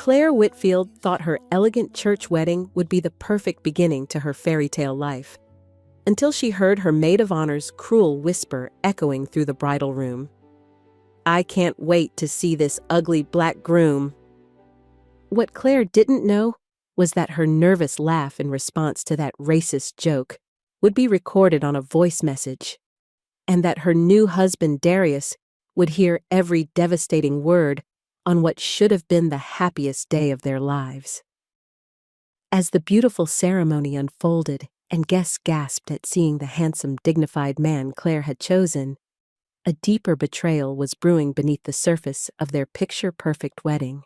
Claire Whitfield thought her elegant church wedding would be the perfect beginning to her fairy tale life, until she heard her maid of honor's cruel whisper echoing through the bridal room. "I can't wait to see this ugly black groom." What Claire didn't know was that her nervous laugh in response to that racist joke would be recorded on a voice message, and that her new husband Darius would hear every devastating word on what should have been the happiest day of their lives. As the beautiful ceremony unfolded and guests gasped at seeing the handsome, dignified man Claire had chosen, a deeper betrayal was brewing beneath the surface of their picture-perfect wedding.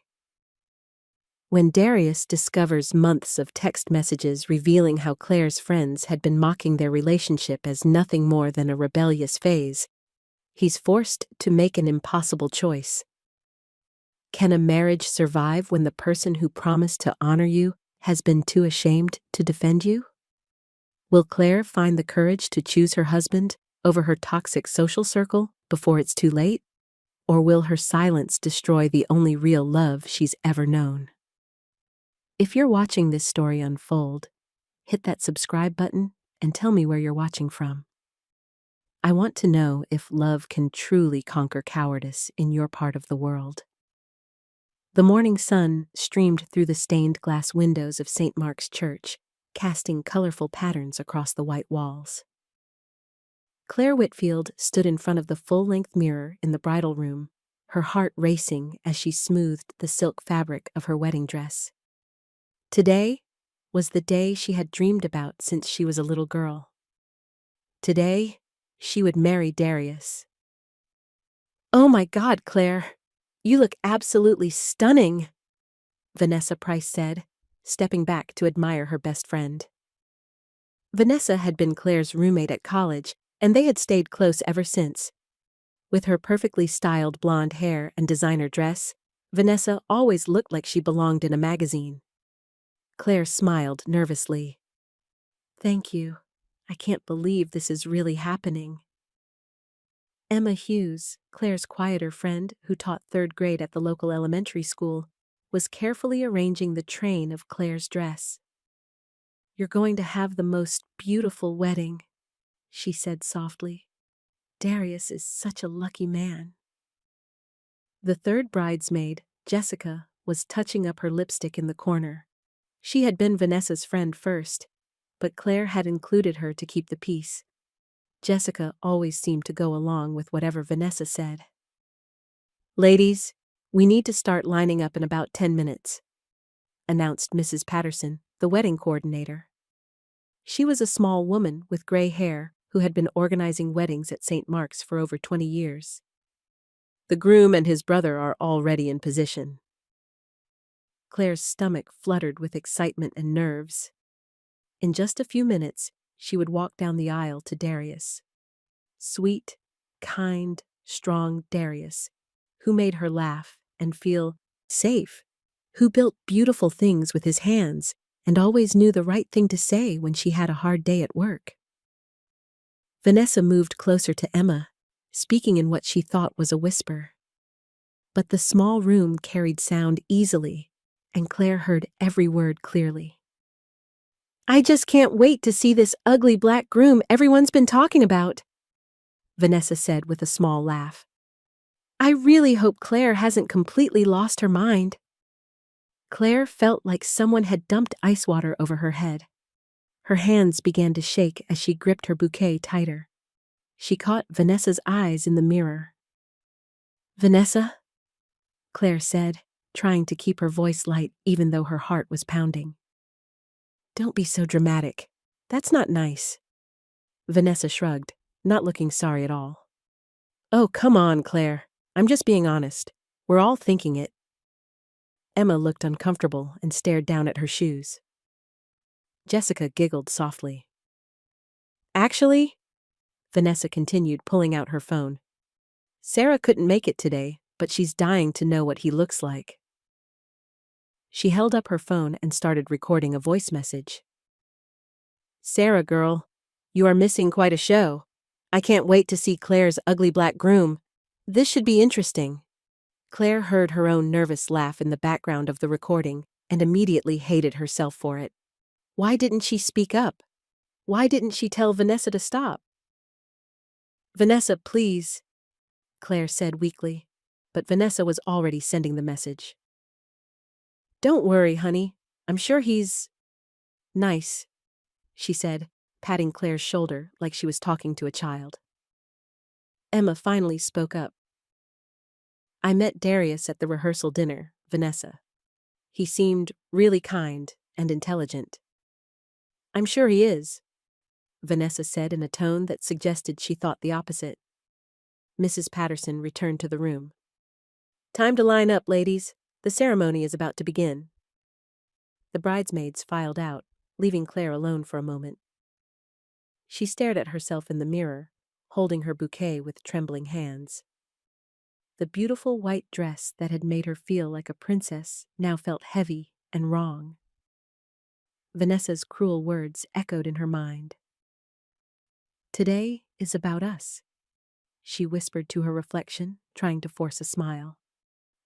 When Darius discovers months of text messages revealing how Claire's friends had been mocking their relationship as nothing more than a rebellious phase, he's forced to make an impossible choice. Can a marriage survive when the person who promised to honor you has been too ashamed to defend you? Will Claire find the courage to choose her husband over her toxic social circle before it's too late? Or will her silence destroy the only real love she's ever known? If you're watching this story unfold, hit that subscribe button and tell me where you're watching from. I want to know if love can truly conquer cowardice in your part of the world. The morning sun streamed through the stained glass windows of St. Mark's Church, casting colorful patterns across the white walls. Claire Whitfield stood in front of the full-length mirror in the bridal room, her heart racing as she smoothed the silk fabric of her wedding dress. Today was the day she had dreamed about since she was a little girl. Today, she would marry Darius. "Oh my God, Claire, you look absolutely stunning," Vanessa Price said, stepping back to admire her best friend. Vanessa had been Claire's roommate at college, and they had stayed close ever since. With her perfectly styled blonde hair and designer dress, Vanessa always looked like she belonged in a magazine. Claire smiled nervously. "Thank you. I can't believe this is really happening." Emma Hughes, Claire's quieter friend who taught third grade at the local elementary school, was carefully arranging the train of Claire's dress. "You're going to have the most beautiful wedding," she said softly. "Darius is such a lucky man." The third bridesmaid, Jessica, was touching up her lipstick in the corner. She had been Vanessa's friend first, but Claire had included her to keep the peace. Jessica always seemed to go along with whatever Vanessa said. "Ladies, we need to start lining up in about 10 minutes, announced Mrs. Patterson, the wedding coordinator. She was a small woman with gray hair who had been organizing weddings at St. Mark's for over 20 years. "The groom and his brother are already in position." Claire's stomach fluttered with excitement and nerves. In just a few minutes, she would walk down the aisle to Darius. Sweet, kind, strong Darius, who made her laugh and feel safe, who built beautiful things with his hands and always knew the right thing to say when she had a hard day at work. Vanessa moved closer to Emma, speaking in what she thought was a whisper. But the small room carried sound easily, and Claire heard every word clearly. "I just can't wait to see this ugly black groom everyone's been talking about," Vanessa said with a small laugh. "I really hope Claire hasn't completely lost her mind." Claire felt like someone had dumped ice water over her head. Her hands began to shake as she gripped her bouquet tighter. She caught Vanessa's eyes in the mirror. "Vanessa?" Claire said, trying to keep her voice light even though her heart was pounding. "Don't be so dramatic. That's not nice." Vanessa shrugged, not looking sorry at all. "Oh, come on, Claire. I'm just being honest. We're all thinking it." Emma looked uncomfortable and stared down at her shoes. Jessica giggled softly. "Actually," Vanessa continued, pulling out her phone, "Sarah couldn't make it today, but she's dying to know what he looks like." She held up her phone and started recording a voice message. "Sarah, girl, you are missing quite a show. I can't wait to see Claire's ugly black groom. This should be interesting. Claire heard her own nervous laugh in the background of the recording and immediately hated herself for it. Why didn't she speak up? Why didn't she tell Vanessa to stop? "Vanessa, please," Claire said weakly, but Vanessa was already sending the message. "Don't worry, honey. I'm sure he's nice," she said, patting Claire's shoulder like she was talking to a child. Emma finally spoke up. "I met Darius at the rehearsal dinner, Vanessa. He seemed really kind and intelligent." "I'm sure he is," Vanessa said in a tone that suggested she thought the opposite. Mrs. Patterson returned to the room. "Time to line up, ladies. The ceremony is about to begin." The bridesmaids filed out, leaving Claire alone for a moment. She stared at herself in the mirror, holding her bouquet with trembling hands. The beautiful white dress that had made her feel like a princess now felt heavy and wrong. Vanessa's cruel words echoed in her mind. "Today is about us," she whispered to her reflection, trying to force a smile.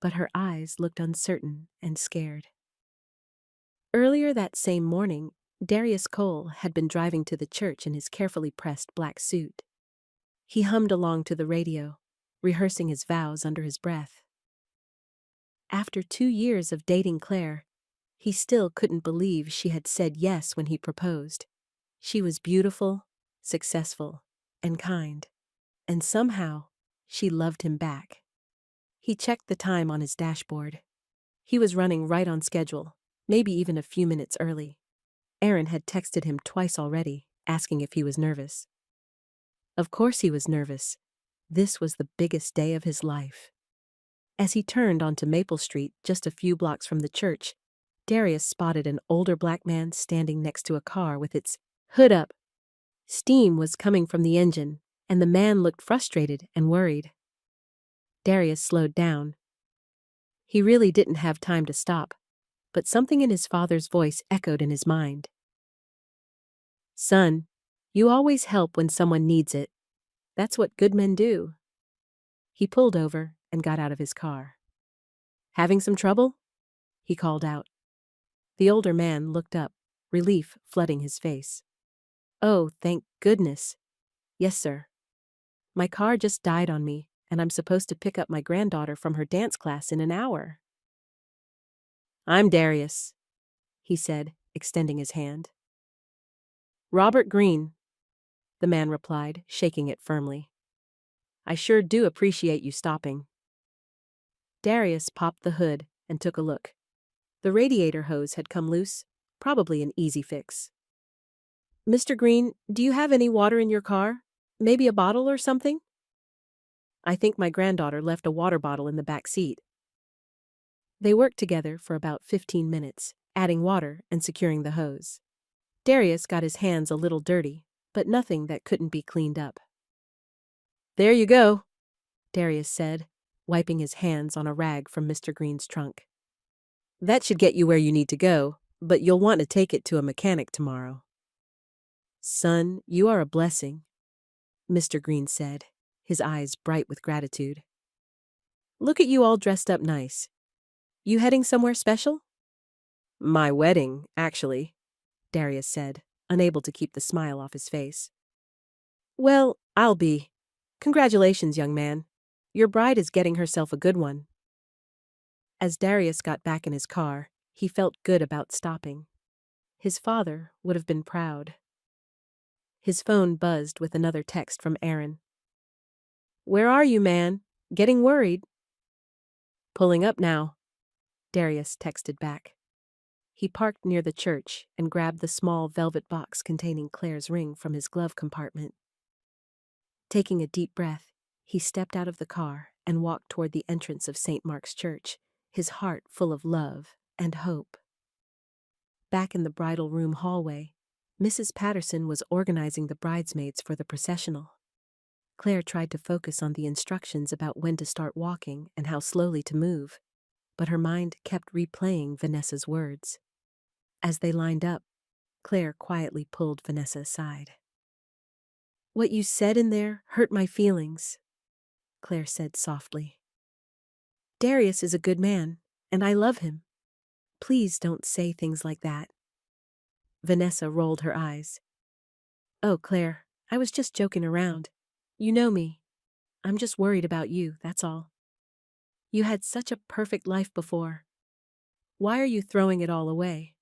But her eyes looked uncertain and scared. Earlier that same morning, Darius Cole had been driving to the church in his carefully pressed black suit. He hummed along to the radio, rehearsing his vows under his breath. After 2 years of dating Claire, he still couldn't believe she had said yes when he proposed. She was beautiful, successful, and kind. And somehow, she loved him back. He checked the time on his dashboard. He was running right on schedule, maybe even a few minutes early. Aaron had texted him twice already, asking if he was nervous. Of course he was nervous. This was the biggest day of his life. As he turned onto Maple Street, just a few blocks from the church, Darius spotted an older black man standing next to a car with its hood up. Steam was coming from the engine, and the man looked frustrated and worried. Darius slowed down. He really didn't have time to stop, but something in his father's voice echoed in his mind. "Son, you always help when someone needs it. That's what good men do." He pulled over and got out of his car. "Having some trouble?" he called out. The older man looked up, relief flooding his face. "Oh, thank goodness. Yes, sir. My car just died on me, and I'm supposed to pick up my granddaughter from her dance class in an hour." "I'm Darius," he said, extending his hand. "Robert Greene," the man replied, shaking it firmly. "I sure do appreciate you stopping." Darius popped the hood and took a look. The radiator hose had come loose, probably an easy fix. "Mr. Greene, do you have any water in your car? Maybe a bottle or something?" "I think my granddaughter left a water bottle in the back seat." They worked together for about 15 minutes, adding water and securing the hose. Darius got his hands a little dirty, but nothing that couldn't be cleaned up. "There you go," Darius said, wiping his hands on a rag from Mr. Green's trunk. "That should get you where you need to go, but you'll want to take it to a mechanic tomorrow." "Son, you are a blessing," Mr. Green said, his eyes bright with gratitude. "Look at you all dressed up nice. You heading somewhere special?" "My wedding, actually," Darius said, unable to keep the smile off his face. "Well, I'll be. Congratulations, young man. Your bride is getting herself a good one." As Darius got back in his car, he felt good about stopping. His father would have been proud. His phone buzzed with another text from Aaron. "Where are you, man? Getting worried." "Pulling up now," Darius texted back. He parked near the church and grabbed the small velvet box containing Claire's ring from his glove compartment. Taking a deep breath, he stepped out of the car and walked toward the entrance of St. Mark's Church, his heart full of love and hope. Back in the bridal room hallway, Mrs. Patterson was organizing the bridesmaids for the processional. Claire tried to focus on the instructions about when to start walking and how slowly to move, but her mind kept replaying Vanessa's words. As they lined up, Claire quietly pulled Vanessa aside. "What you said in there hurt my feelings," Claire said softly. Darius is a good man, and I love him. Please don't say things like that. Vanessa rolled her eyes. Oh, Claire, I was just joking around. You know me. I'm just worried about you, that's all. You had such a perfect life before. Why are you throwing it all away?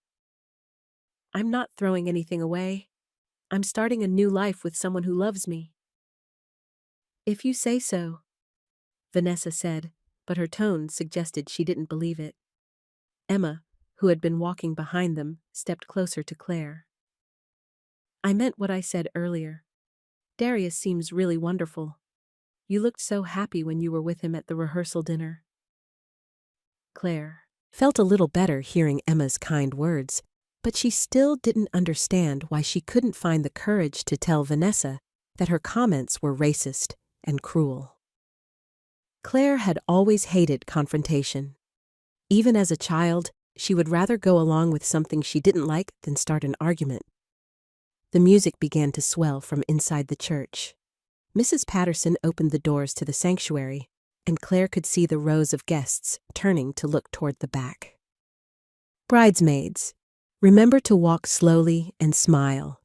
I'm not throwing anything away. I'm starting a new life with someone who loves me. If you say so, Vanessa said, but her tone suggested she didn't believe it. Emma, who had been walking behind them, stepped closer to Claire. I meant what I said earlier. Darius seems really wonderful. You looked so happy when you were with him at the rehearsal dinner. Claire felt a little better hearing Emma's kind words, but she still didn't understand why she couldn't find the courage to tell Vanessa that her comments were racist and cruel. Claire had always hated confrontation. Even as a child, she would rather go along with something she didn't like than start an argument. The music began to swell from inside the church. Mrs. Patterson opened the doors to the sanctuary, and Claire could see the rows of guests turning to look toward the back. Bridesmaids, remember to walk slowly and smile,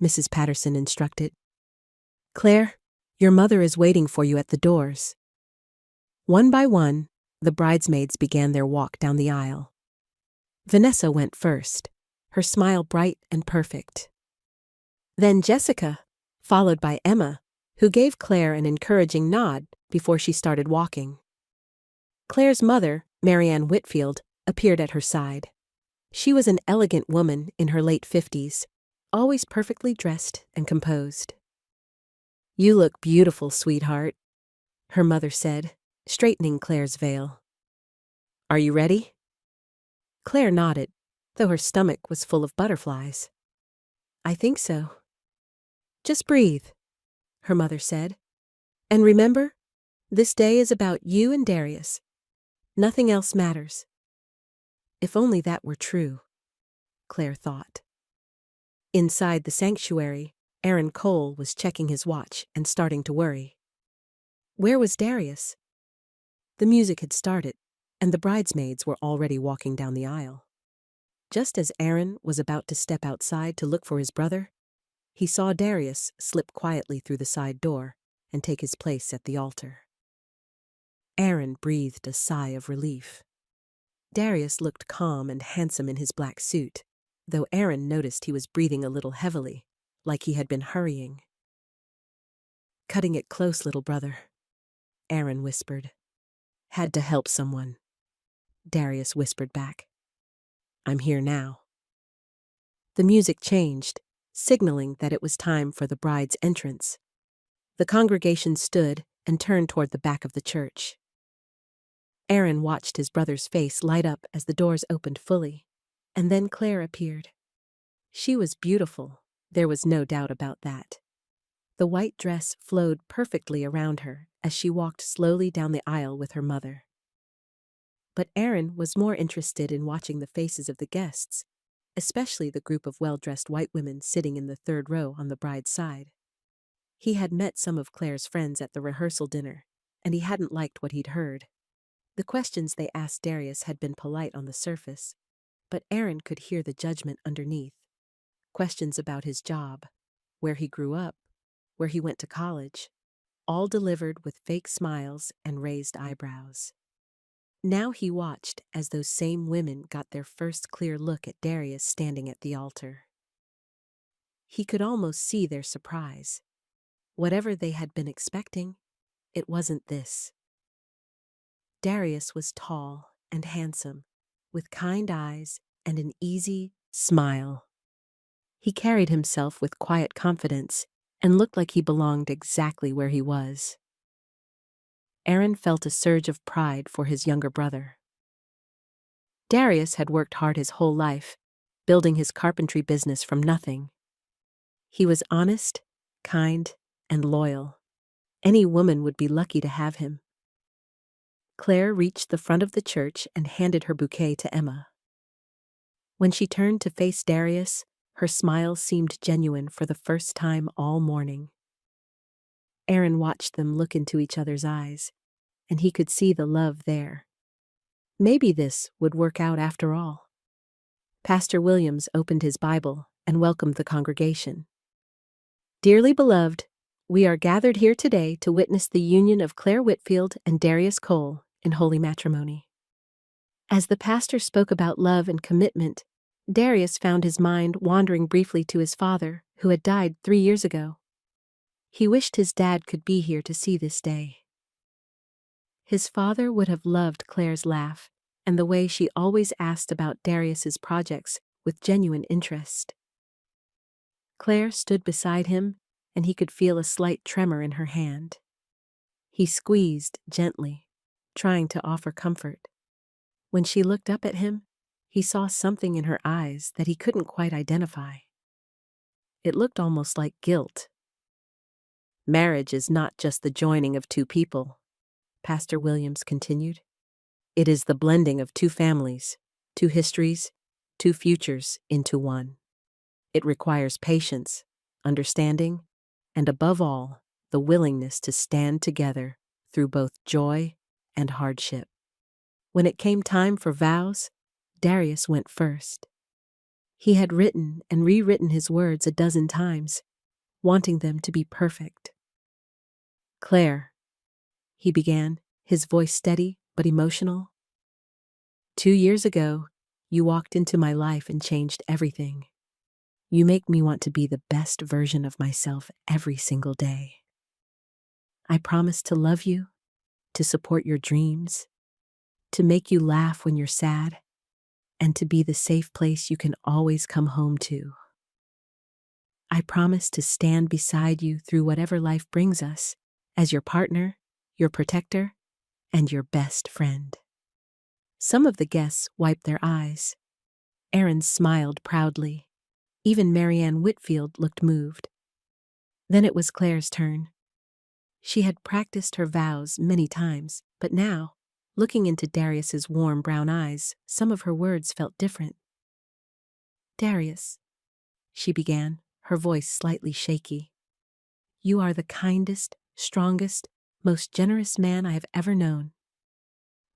Mrs. Patterson instructed. Claire, your mother is waiting for you at the doors. One by one, the bridesmaids began their walk down the aisle. Vanessa went first, her smile bright and perfect. Then Jessica, followed by Emma, who gave Claire an encouraging nod before she started walking. Claire's mother, Marianne Whitfield, appeared at her side. She was an elegant woman in her late 50s, always perfectly dressed and composed. You look beautiful, sweetheart, her mother said, straightening Claire's veil. Are you ready? Claire nodded, though her stomach was full of butterflies. I think so. Just breathe, her mother said. And remember, this day is about you and Darius. Nothing else matters. If only that were true, Claire thought. Inside the sanctuary, Aaron Cole was checking his watch and starting to worry. Where was Darius? The music had started, and the bridesmaids were already walking down the aisle. Just as Aaron was about to step outside to look for his brother, he saw Darius slip quietly through the side door and take his place at the altar. Aaron breathed a sigh of relief. Darius looked calm and handsome in his black suit, though Aaron noticed he was breathing a little heavily, like he had been hurrying. Cutting it close, little brother, Aaron whispered. Had to help someone. Darius whispered back. I'm here now. The music changed, signaling that it was time for the bride's entrance. The congregation stood and turned toward the back of the church. Aaron watched his brother's face light up as the doors opened fully, and then Claire appeared. She was beautiful, there was no doubt about that. The white dress flowed perfectly around her as she walked slowly down the aisle with her mother. But Aaron was more interested in watching the faces of the guests, especially the group of well-dressed white women sitting in the third row on the bride's side. He had met some of Claire's friends at the rehearsal dinner, and he hadn't liked what he'd heard. The questions they asked Darius had been polite on the surface, but Aaron could hear the judgment underneath. Questions about his job, where he grew up, where he went to college, all delivered with fake smiles and raised eyebrows. Now he watched as those same women got their first clear look at Darius standing at the altar. He could almost see their surprise. Whatever they had been expecting, it wasn't this. Darius was tall and handsome, with kind eyes and an easy smile. He carried himself with quiet confidence and looked like he belonged exactly where he was. Aaron felt a surge of pride for his younger brother. Darius had worked hard his whole life, building his carpentry business from nothing. He was honest, kind, and loyal. Any woman would be lucky to have him. Claire reached the front of the church and handed her bouquet to Emma. When she turned to face Darius, her smile seemed genuine for the first time all morning. Aaron watched them look into each other's eyes, and he could see the love there, Maybe this would work out after all. Pastor Williams opened his Bible and welcomed the congregation. Dearly beloved, we are gathered here today to witness the union of Claire Whitfield and Darius Cole in holy matrimony. As the pastor spoke about love and commitment, Darius found his mind wandering briefly to his father, who had died 3 years ago. He wished his dad could be here to see this day. His father would have loved Claire's laugh and the way she always asked about Darius's projects with genuine interest. Claire stood beside him, and he could feel a slight tremor in her hand. He squeezed gently, trying to offer comfort. When she looked up at him, he saw something in her eyes that he couldn't quite identify. It looked almost like guilt. Marriage is not just the joining of two people, Pastor Williams continued. It is the blending of two families, two histories, two futures into one. It requires patience, understanding, and above all, the willingness to stand together through both joy and hardship. When it came time for vows, Darius went first. He had written and rewritten his words a dozen times, wanting them to be perfect. Claire, he began, his voice steady but emotional. 2 years ago, you walked into my life and changed everything. You make me want to be the best version of myself every single day. I promise to love you, to support your dreams, to make you laugh when you're sad, and to be the safe place you can always come home to. I promise to stand beside you through whatever life brings us, as your partner, your protector, and your best friend. Some of the guests wiped their eyes. Aaron smiled proudly. Even Marianne Whitfield looked moved. Then it was Claire's turn. She had practiced her vows many times, but now, looking into Darius's warm brown eyes, some of her words felt different. Darius, she began, her voice slightly shaky. You are the kindest, strongest, most generous man I have ever known.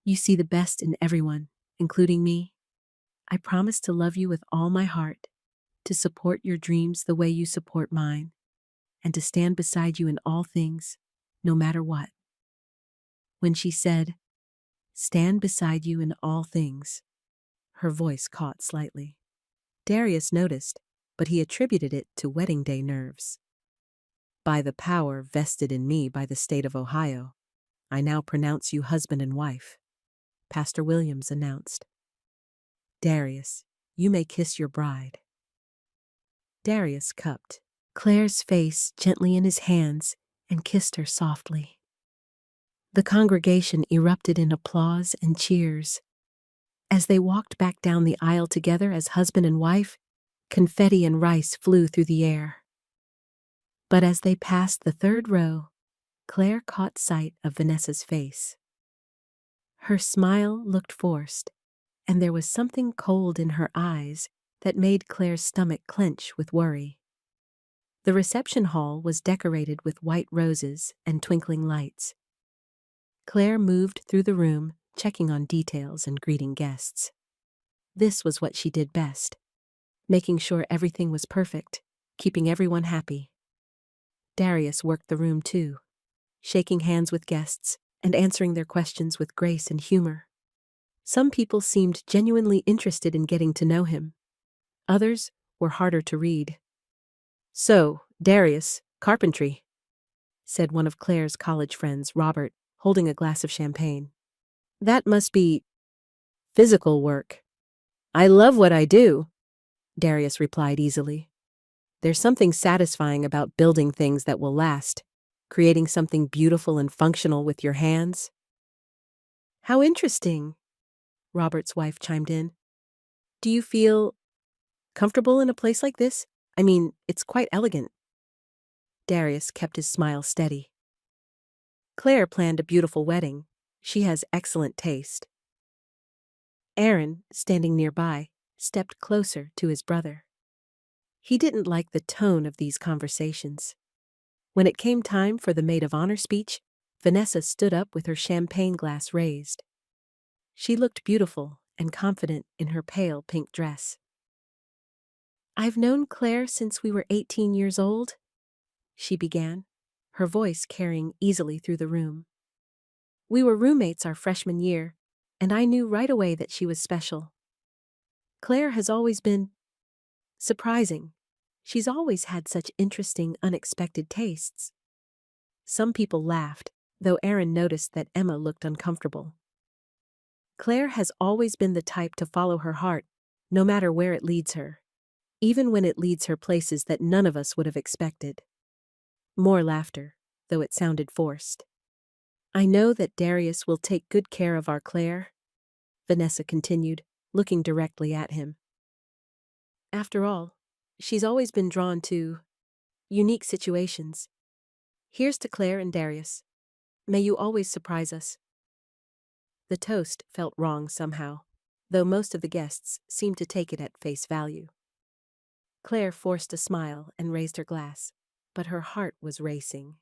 You see the best in everyone, including me. I promise to love you with all my heart, to support your dreams the way you support mine, and to stand beside you in all things, no matter what. When she said, stand beside you in all things, her voice caught slightly. Darius noticed, but he attributed it to wedding day nerves. By the power vested in me by the state of Ohio, I now pronounce you husband and wife, Pastor Williams announced. Darius, you may kiss your bride. Darius cupped Claire's face gently in his hands and kissed her softly. The congregation erupted in applause and cheers. As they walked back down the aisle together as husband and wife, confetti and rice flew through the air. But as they passed the third row, Claire caught sight of Vanessa's face. Her smile looked forced, and there was something cold in her eyes that made Claire's stomach clench with worry. The reception hall was decorated with white roses and twinkling lights. Claire moved through the room, checking on details and greeting guests. This was what she did best, making sure everything was perfect, keeping everyone happy. Darius worked the room too, shaking hands with guests and answering their questions with grace and humor. Some people seemed genuinely interested in getting to know him. Others were harder to read. So, Darius, carpentry, said one of Claire's college friends, Robert, holding a glass of champagne. That must be physical work. I love what I do, Darius replied easily. There's something satisfying about building things that will last, creating something beautiful and functional with your hands. How interesting, Robert's wife chimed in. Do you feel comfortable in a place like this? I mean, it's quite elegant. Darius kept his smile steady. Claire planned a beautiful wedding. She has excellent taste. Aaron, standing nearby, stepped closer to his brother. He didn't like the tone of these conversations. When it came time for the maid of honor speech, Vanessa stood up with her champagne glass raised. She looked beautiful and confident in her pale pink dress. "I've known Claire since we were 18 years old," she began, her voice carrying easily through the room. "We were roommates our freshman year, and I knew right away that she was special. Claire has always been surprising. She's always had such interesting, unexpected tastes." Some people laughed, though Aaron noticed that Emma looked uncomfortable. "Claire has always been the type to follow her heart, no matter where it leads her, even when it leads her places that none of us would have expected." More laughter, though it sounded forced. "I know that Darius will take good care of our Claire," Vanessa continued, looking directly at him. "After all, she's always been drawn to unique situations. Here's to Claire and Darius. May you always surprise us." The toast felt wrong somehow, though most of the guests seemed to take it at face value. Claire forced a smile and raised her glass, but her heart was racing.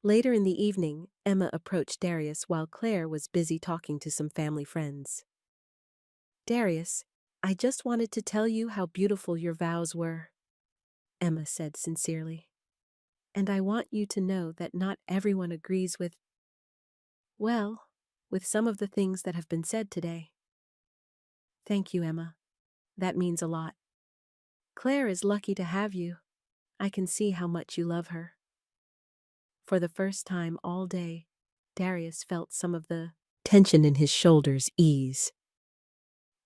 Later in the evening, Emma approached Darius while Claire was busy talking to some family friends. "Darius, I just wanted to tell you how beautiful your vows were," Emma said sincerely. "And I want you to know that not everyone agrees with, well, with some of the things that have been said today." "Thank you, Emma. That means a lot. Claire is lucky to have you. I can see how much you love her." For the first time all day, Darius felt some of the tension in his shoulders ease.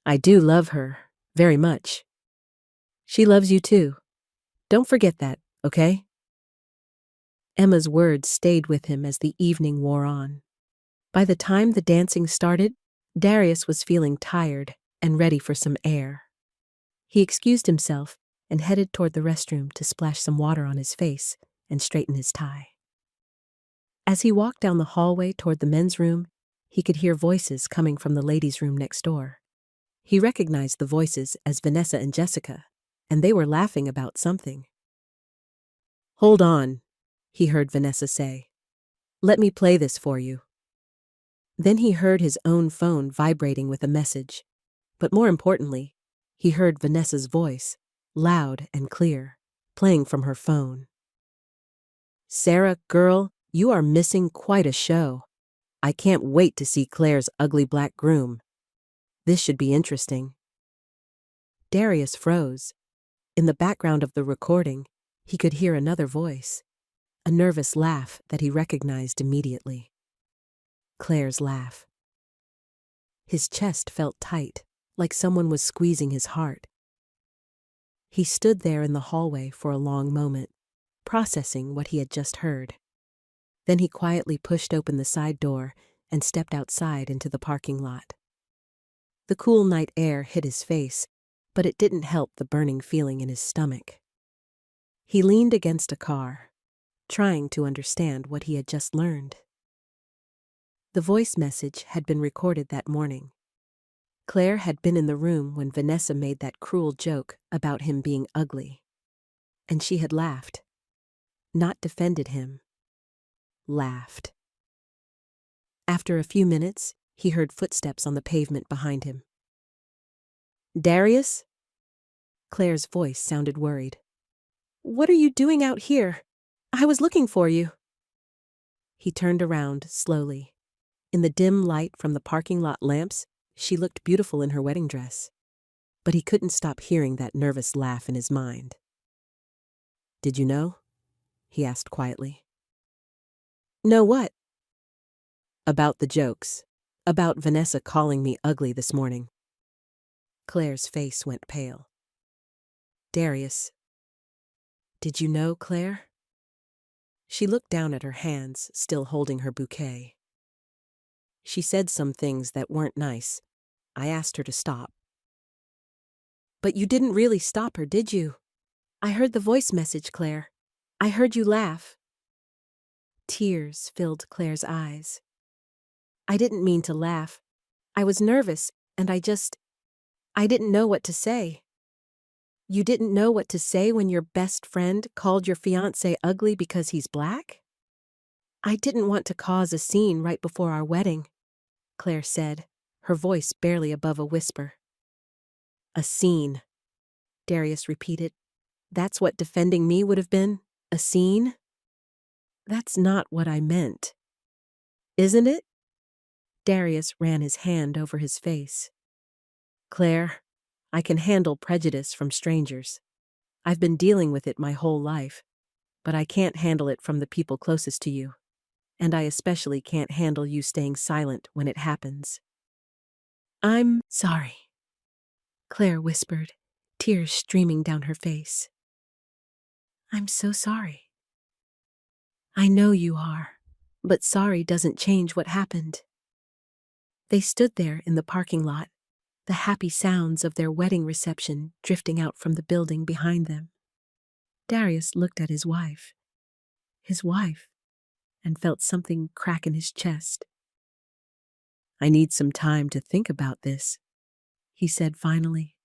"I do love her, very much. She loves you too. Don't forget that, okay?" Emma's words stayed with him as the evening wore on. By the time the dancing started, Darius was feeling tired and ready for some air. He excused himself and headed toward the restroom to splash some water on his face and straighten his tie. As he walked down the hallway toward the men's room, he could hear voices coming from the ladies' room next door. He recognized the voices as Vanessa and Jessica, and they were laughing about something. "Hold on," he heard Vanessa say. "Let me play this for you." Then he heard his own phone vibrating with a message. But more importantly, he heard Vanessa's voice, loud and clear, playing from her phone. "Sarah, girl, you are missing quite a show. I can't wait to see Claire's ugly black groom. This should be interesting." Darius froze. In the background of the recording, he could hear another voice, a nervous laugh that he recognized immediately. Claire's laugh. His chest felt tight, like someone was squeezing his heart. He stood there in the hallway for a long moment, processing what he had just heard. Then he quietly pushed open the side door and stepped outside into the parking lot. The cool night air hit his face, but it didn't help the burning feeling in his stomach. He leaned against a car, trying to understand what he had just learned. The voice message had been recorded that morning. Claire had been in the room when Vanessa made that cruel joke about him being ugly. And she had laughed. Not defended him. Laughed. After a few minutes, he heard footsteps on the pavement behind him. "Darius?" Claire's voice sounded worried. "What are you doing out here? I was looking for you." He turned around slowly. In the dim light from the parking lot lamps, she looked beautiful in her wedding dress. But he couldn't stop hearing that nervous laugh in his mind. "Did you know?" he asked quietly. "Know what?" "About the jokes. About Vanessa calling me ugly this morning." Claire's face went pale. "Darius, did you know, Claire?" She looked down at her hands, still holding her bouquet. "She said some things that weren't nice. I asked her to stop." "But you didn't really stop her, did you? I heard the voice message, Claire. I heard you laugh." Tears filled Claire's eyes. "I didn't mean to laugh. I was nervous, and I didn't know what to say." "You didn't know what to say when your best friend called your fiancé ugly because he's black?" "I didn't want to cause a scene right before our wedding," Claire said, her voice barely above a whisper. A scene, Darius repeated. That's what defending me would have been? A scene? That's not what I meant. Isn't it? Darius ran his hand over his face. Claire, I can handle prejudice from strangers. I've been dealing with it my whole life, but I can't handle it from the people closest to you. And I especially can't handle you staying silent when it happens. I'm sorry, Claire whispered, tears streaming down her face. I'm so sorry. I know you are, but sorry doesn't change what happened. They stood there in the parking lot, the happy sounds of their wedding reception drifting out from the building behind them. Darius looked at his wife, and felt something crack in his chest. I need some time to think about this, he said finally.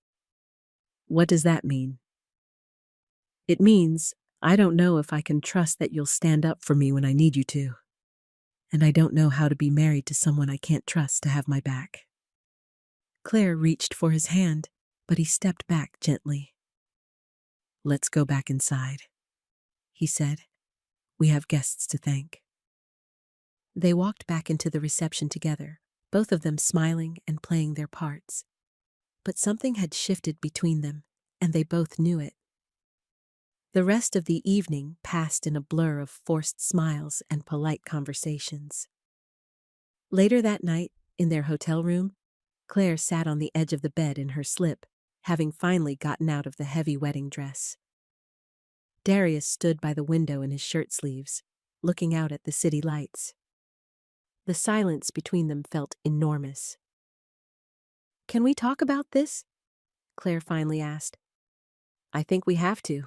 What does that mean? It means I don't know if I can trust that you'll stand up for me when I need you to. And I don't know how to be married to someone I can't trust to have my back. Claire reached for his hand, but he stepped back gently. Let's go back inside, he said. We have guests to thank. They walked back into the reception together, both of them smiling and playing their parts. But something had shifted between them, and they both knew it. The rest of the evening passed in a blur of forced smiles and polite conversations. Later that night, in their hotel room, Claire sat on the edge of the bed in her slip, having finally gotten out of the heavy wedding dress. Darius stood by the window in his shirt sleeves, looking out at the city lights. The silence between them felt enormous. Can we talk about this? Claire finally asked. I think we have to.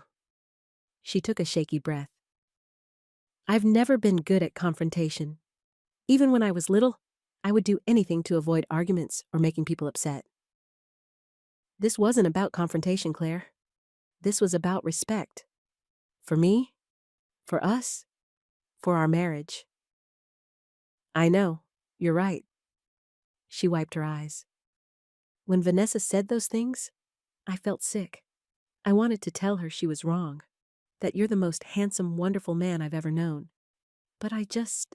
She took a shaky breath. I've never been good at confrontation. Even when I was little, I would do anything to avoid arguments or making people upset. This wasn't about confrontation, Claire. This was about respect. For me, for us, for our marriage. I know, you're right. She wiped her eyes. When Vanessa said those things, I felt sick. I wanted to tell her she was wrong, that you're the most handsome, wonderful man I've ever known. But I just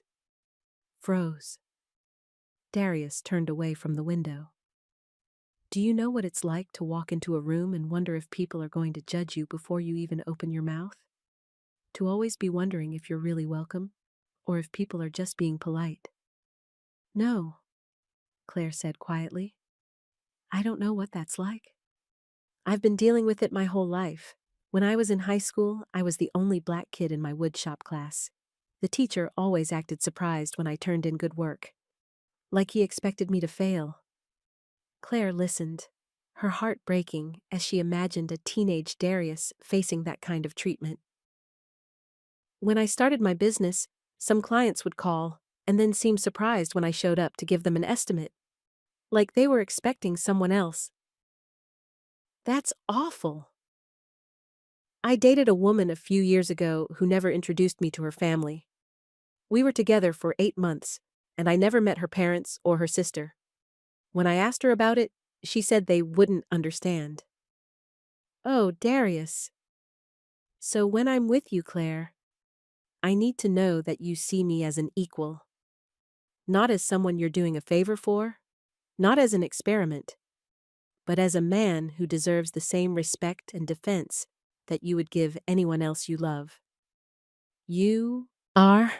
froze. Darius turned away from the window. Do you know what it's like to walk into a room and wonder if people are going to judge you before you even open your mouth? To always be wondering if you're really welcome, or if people are just being polite. No, Claire said quietly. I don't know what that's like. I've been dealing with it my whole life. When I was in high school, I was the only black kid in my woodshop class. The teacher always acted surprised when I turned in good work. Like he expected me to fail. Claire listened, her heart breaking as she imagined a teenage Darius facing that kind of treatment. When I started my business, some clients would call and then seem surprised when I showed up to give them an estimate. Like they were expecting someone else. That's awful. I dated a woman a few years ago who never introduced me to her family. We were together for 8 months, and I never met her parents or her sister. When I asked her about it, she said they wouldn't understand. Oh, Darius. So when I'm with you, Claire, I need to know that you see me as an equal. Not as someone you're doing a favor for, not as an experiment, but as a man who deserves the same respect and defense that you would give anyone else you love. You are,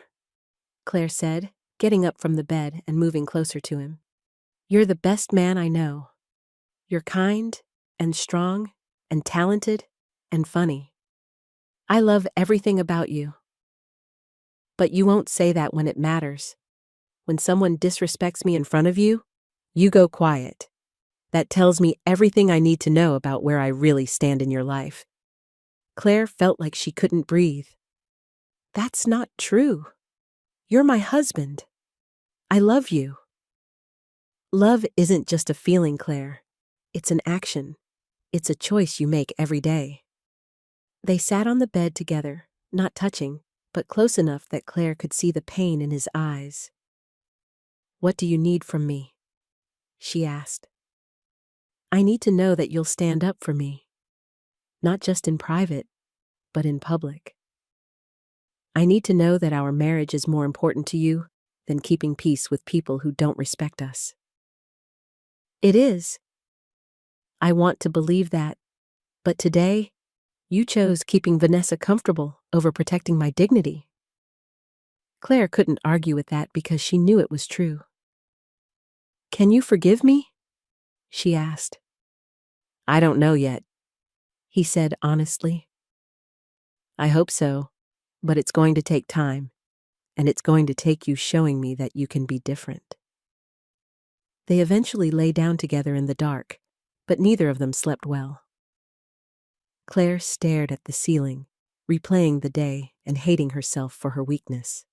Claire said, getting up from the bed and moving closer to him. You're the best man I know. You're kind and strong and talented and funny. I love everything about you. But you won't say that when it matters. When someone disrespects me in front of you, you go quiet. That tells me everything I need to know about where I really stand in your life. Claire felt like she couldn't breathe. That's not true. You're my husband. I love you. Love isn't just a feeling, Claire. It's an action. It's a choice you make every day. They sat on the bed together, not touching, but close enough that Claire could see the pain in his eyes. What do you need from me? she asked. I need to know that you'll stand up for me, not just in private, but in public. I need to know that our marriage is more important to you than keeping peace with people who don't respect us. It is. I want to believe that, but today, you chose keeping Vanessa comfortable over protecting my dignity. Claire couldn't argue with that because she knew it was true. Can you forgive me? She asked. I don't know yet, he said honestly. I hope so, but it's going to take time, and it's going to take you showing me that you can be different. They eventually lay down together in the dark, but neither of them slept well. Claire stared at the ceiling, replaying the day and hating herself for her weakness.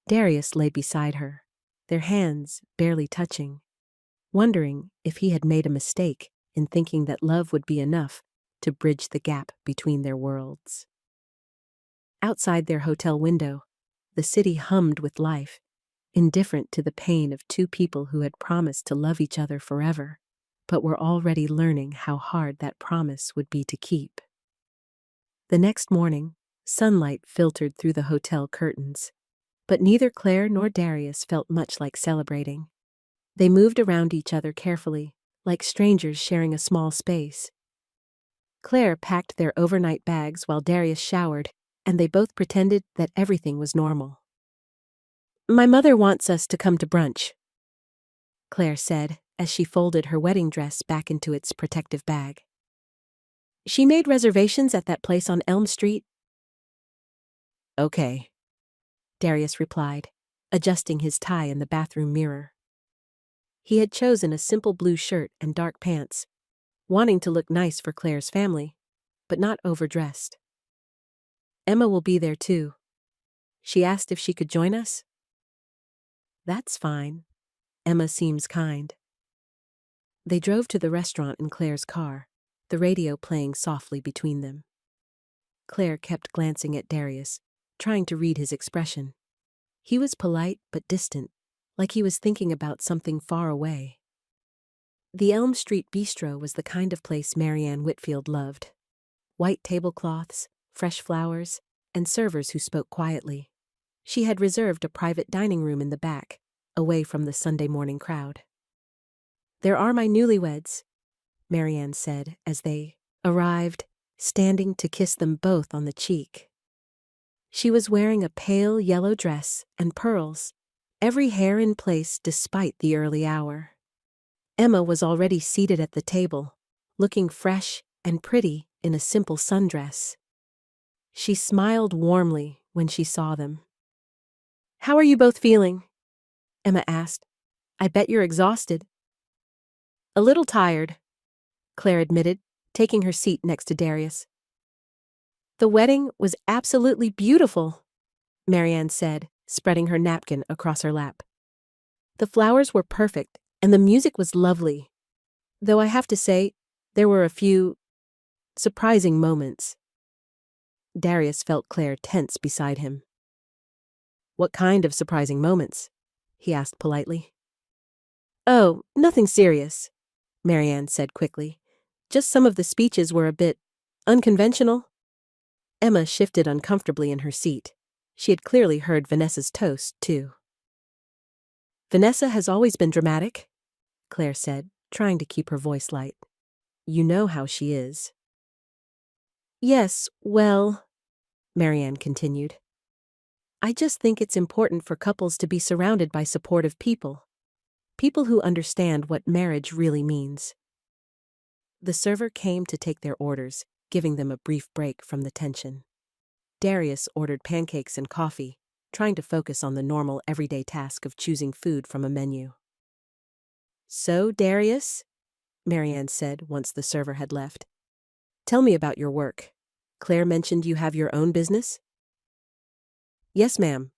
Darius lay beside her, their hands barely touching, wondering if he had made a mistake in thinking that love would be enough to bridge the gap between their worlds. Outside their hotel window, the city hummed with life, indifferent to the pain of two people who had promised to love each other forever, but were already learning how hard that promise would be to keep. The next morning, sunlight filtered through the hotel curtains, but neither Claire nor Darius felt much like celebrating. They moved around each other carefully, like strangers sharing a small space. Claire packed their overnight bags while Darius showered, and they both pretended that everything was normal. My mother wants us to come to brunch, Claire said as she folded her wedding dress back into its protective bag. She made reservations at that place on Elm Street. Okay, Darius replied, adjusting his tie in the bathroom mirror. He had chosen a simple blue shirt and dark pants, wanting to look nice for Claire's family, but not overdressed. Emma will be there too. She asked if she could join us. That's fine. Emma seems kind. They drove to the restaurant in Claire's car, the radio playing softly between them. Claire kept glancing at Darius, trying to read his expression. He was polite but distant, like he was thinking about something far away. The Elm Street Bistro was the kind of place Marianne Whitfield loved. White tablecloths, fresh flowers, and servers who spoke quietly. She had reserved a private dining room in the back, away from the Sunday morning crowd. There are my newlyweds, Marianne said as they arrived, standing to kiss them both on the cheek. She was wearing a pale yellow dress and pearls, every hair in place despite the early hour. Emma was already seated at the table, looking fresh and pretty in a simple sundress. She smiled warmly when she saw them. How are you both feeling? Emma asked. I bet you're exhausted. A little tired, Claire admitted, taking her seat next to Darius. The wedding was absolutely beautiful, Marianne said, spreading her napkin across her lap. The flowers were perfect, and the music was lovely. Though I have to say, there were a few surprising moments. Darius felt Claire tense beside him. What kind of surprising moments? He asked politely. Oh, nothing serious, Marianne said quickly. Just some of the speeches were a bit unconventional. Emma shifted uncomfortably in her seat. She had clearly heard Vanessa's toast, too. Vanessa has always been dramatic, Claire said, trying to keep her voice light. You know how she is. Yes, well, Marianne continued. I just think it's important for couples to be surrounded by supportive people. People who understand what marriage really means. The server came to take their orders, giving them a brief break from the tension. Darius ordered pancakes and coffee, trying to focus on the normal everyday task of choosing food from a menu. So, Darius, Marianne said once the server had left, tell me about your work. Claire mentioned you have your own business? Yes, ma'am.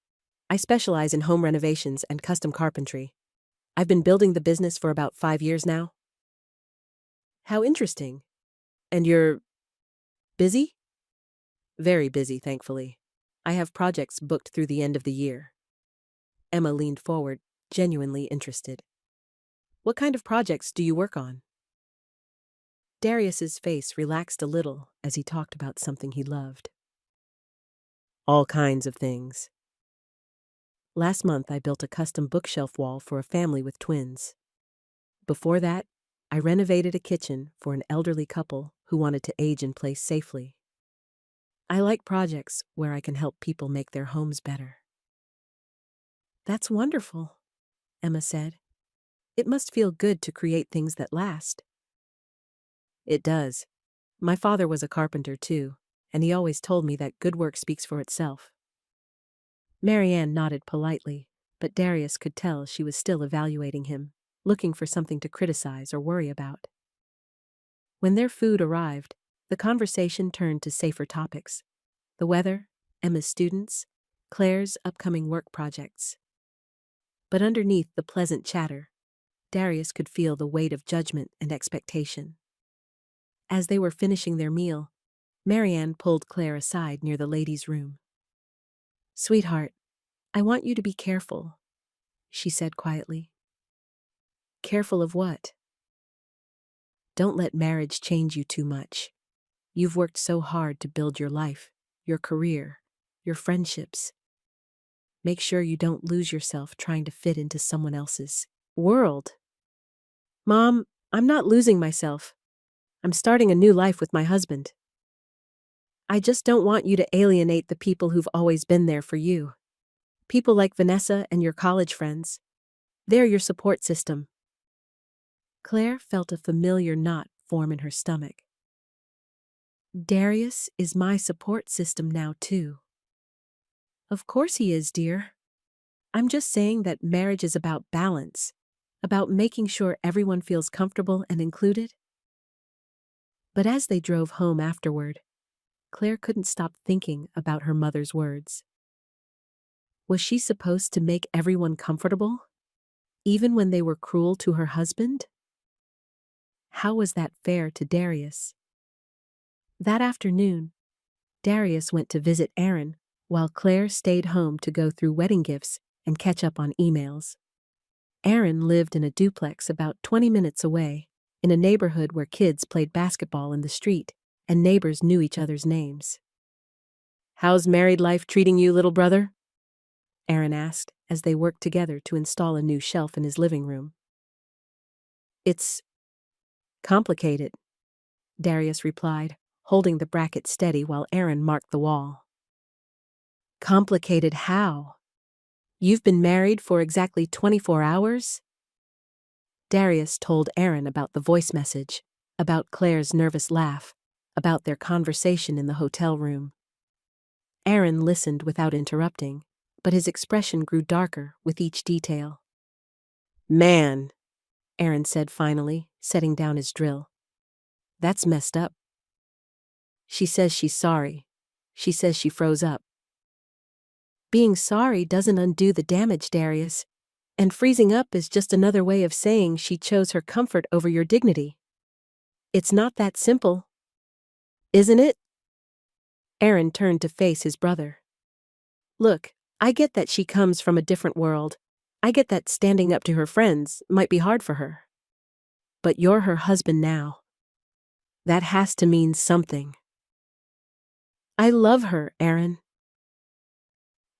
I specialize in home renovations and custom carpentry. I've been building the business for about 5 years now. How interesting. And you're busy? Very busy, thankfully. I have projects booked through the end of the year. Emma leaned forward, genuinely interested. What kind of projects do you work on? Darius's face relaxed a little as he talked about something he loved. All kinds of things. Last month I built a custom bookshelf wall for a family with twins. Before that, I renovated a kitchen for an elderly couple who wanted to age in place safely. I like projects where I can help people make their homes better. That's wonderful, Emma said. It must feel good to create things that last. It does. My father was a carpenter too, and he always told me that good work speaks for itself. Marianne nodded politely, but Darius could tell she was still evaluating him, looking for something to criticize or worry about. When their food arrived, the conversation turned to safer topics: the weather, Emma's students, Claire's upcoming work projects. But underneath the pleasant chatter, Darius could feel the weight of judgment and expectation. As they were finishing their meal, Marianne pulled Claire aside near the ladies' room. "Sweetheart, I want you to be careful," she said quietly. "Careful of what?" "Don't let marriage change you too much. You've worked so hard to build your life, your career, your friendships. Make sure you don't lose yourself trying to fit into someone else's world." "Mom, I'm not losing myself. I'm starting a new life with my husband. I just don't want you to alienate the people who've always been there for you. People like Vanessa and your college friends. They're your support system." Claire felt a familiar knot form in her stomach. "Darius is my support system now, too." "Of course he is, dear. I'm just saying that marriage is about balance, about making sure everyone feels comfortable and included." But as they drove home afterward, Claire couldn't stop thinking about her mother's words. Was she supposed to make everyone comfortable, even when they were cruel to her husband? How was that fair to Darius? That afternoon, Darius went to visit Aaron, while Claire stayed home to go through wedding gifts and catch up on emails. Aaron lived in a duplex about 20 minutes away, in a neighborhood where kids played basketball in the street and neighbors knew each other's names. "How's married life treating you, little brother?" Aaron asked as they worked together to install a new shelf in his living room. "It's complicated," Darius replied, holding the bracket steady while Aaron marked the wall. "Complicated how? You've been married for exactly 24 hours?" Darius told Aaron about the voice message, about Claire's nervous laugh, about their conversation in the hotel room. Aaron listened without interrupting, but his expression grew darker with each detail. "Man," Aaron said finally, setting down his drill. "That's messed up. She says she's sorry. She says she froze up." "Being sorry doesn't undo the damage, Darius. And freezing up is just another way of saying she chose her comfort over your dignity. It's not that simple. Isn't it?" Aaron turned to face his brother. "Look, I get that she comes from a different world. I get that standing up to her friends might be hard for her. But you're her husband now. That has to mean something." "I love her, Aaron."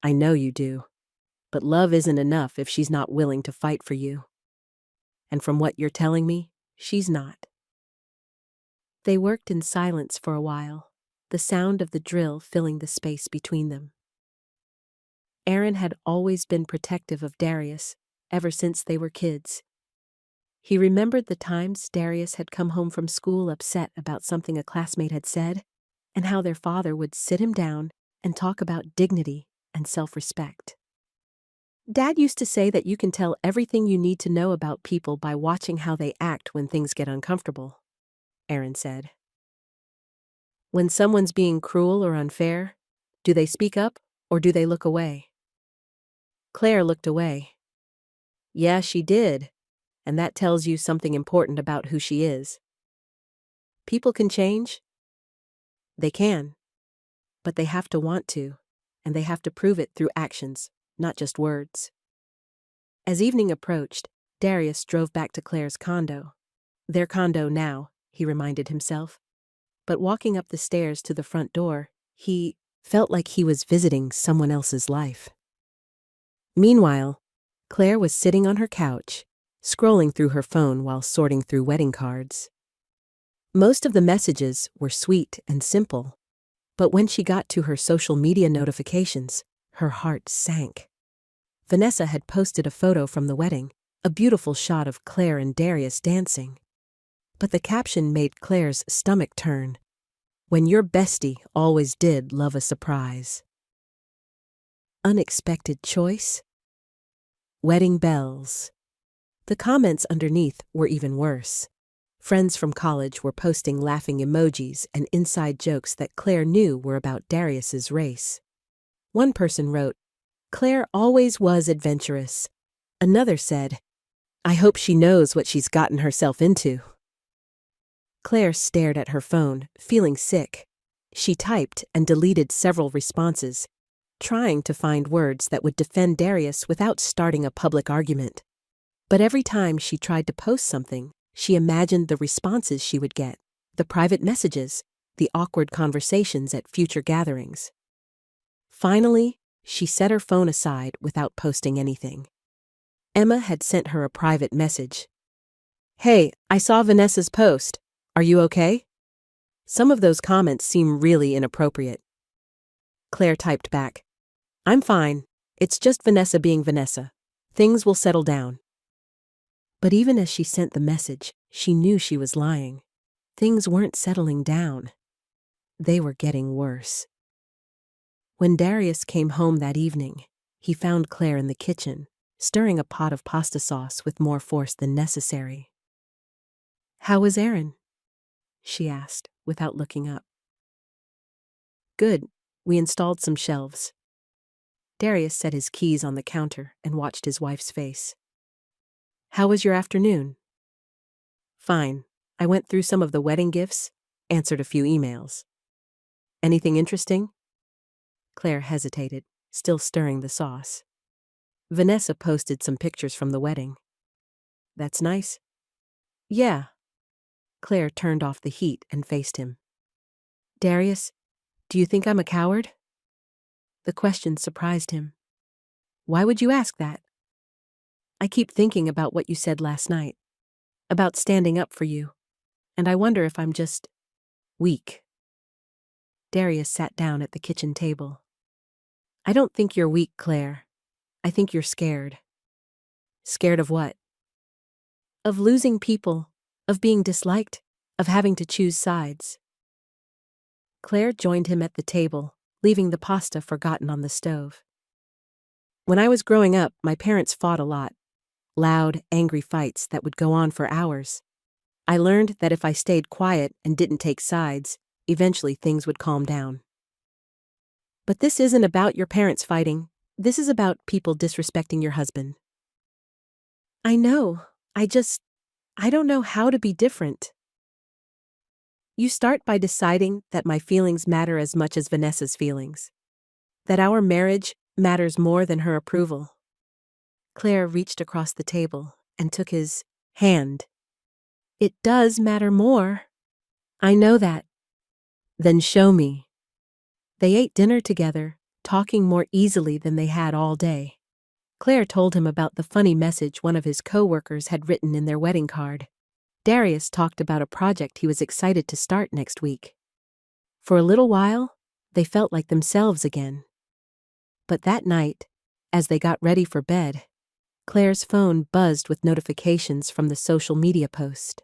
"I know you do. But love isn't enough if she's not willing to fight for you. And from what you're telling me, she's not." They worked in silence for a while, the sound of the drill filling the space between them. Aaron had always been protective of Darius, ever since they were kids. He remembered the times Darius had come home from school upset about something a classmate had said, and how their father would sit him down and talk about dignity and self-respect. "Dad used to say that you can tell everything you need to know about people by watching how they act when things get uncomfortable," Aaron said. "When someone's being cruel or unfair, do they speak up or do they look away?" Claire looked away. "Yeah, she did, and that tells you something important about who she is. People can change. They can. But they have to want to, and they have to prove it through actions, not just words." As evening approached, Darius drove back to Claire's condo. Their condo now, he reminded himself. But walking up the stairs to the front door, he felt like he was visiting someone else's life. Meanwhile, Claire was sitting on her couch, scrolling through her phone while sorting through wedding cards. Most of the messages were sweet and simple, but when she got to her social media notifications, her heart sank. Vanessa had posted a photo from the wedding, a beautiful shot of Claire and Darius dancing. But the caption made Claire's stomach turn. When your bestie always did love a surprise. Unexpected choice? Wedding bells. The comments underneath were even worse. Friends from college were posting laughing emojis and inside jokes that Claire knew were about Darius's race. One person wrote, "Claire always was adventurous." Another said, "I hope she knows what she's gotten herself into." Claire stared at her phone, feeling sick. She typed and deleted several responses, trying to find words that would defend Darius without starting a public argument. But every time she tried to post something, she imagined the responses she would get, the private messages, the awkward conversations at future gatherings. Finally, she set her phone aside without posting anything. Emma had sent her a private message. "Hey, I saw Vanessa's post. Are you okay?" Some of those comments seem really inappropriate. Claire typed back, "I'm fine. It's just Vanessa being Vanessa. Things will settle down." But even as she sent the message, she knew she was lying. Things weren't settling down. They were getting worse. When Darius came home that evening, he found Claire in the kitchen, stirring a pot of pasta sauce with more force than necessary. "How was Aaron?" she asked, without looking up. "Good. We installed some shelves." Darius set his keys on the counter and watched his wife's face. "How was your afternoon?" "Fine. I went through some of the wedding gifts, answered a few emails." "Anything interesting?" Claire hesitated, still stirring the sauce. "Vanessa posted some pictures from the wedding." "That's nice." "Yeah." Claire turned off the heat and faced him. "Darius, do you think I'm a coward?" The question surprised him. "Why would you ask that?" "I keep thinking about what you said last night, about standing up for you, and I wonder if I'm just weak." Darius sat down at the kitchen table. "I don't think you're weak, Claire. I think you're scared." "Scared of what?" "Of losing people, of being disliked, of having to choose sides." Claire joined him at the table, leaving the pasta forgotten on the stove. "When I was growing up, my parents fought a lot. Loud, angry fights that would go on for hours. I learned that if I stayed quiet and didn't take sides, eventually things would calm down." "But this isn't about your parents fighting. This is about people disrespecting your husband." "I know. I don't know how to be different." "You start by deciding that my feelings matter as much as Vanessa's feelings. That our marriage matters more than her approval." Claire reached across the table and took his hand. "It does matter more." "I know that." "Then show me." They ate dinner together, talking more easily than they had all day. Claire told him about the funny message one of his co-workers had written in their wedding card. Darius talked about a project he was excited to start next week. For a little while, they felt like themselves again. But that night, as they got ready for bed, Claire's phone buzzed with notifications from the social media post.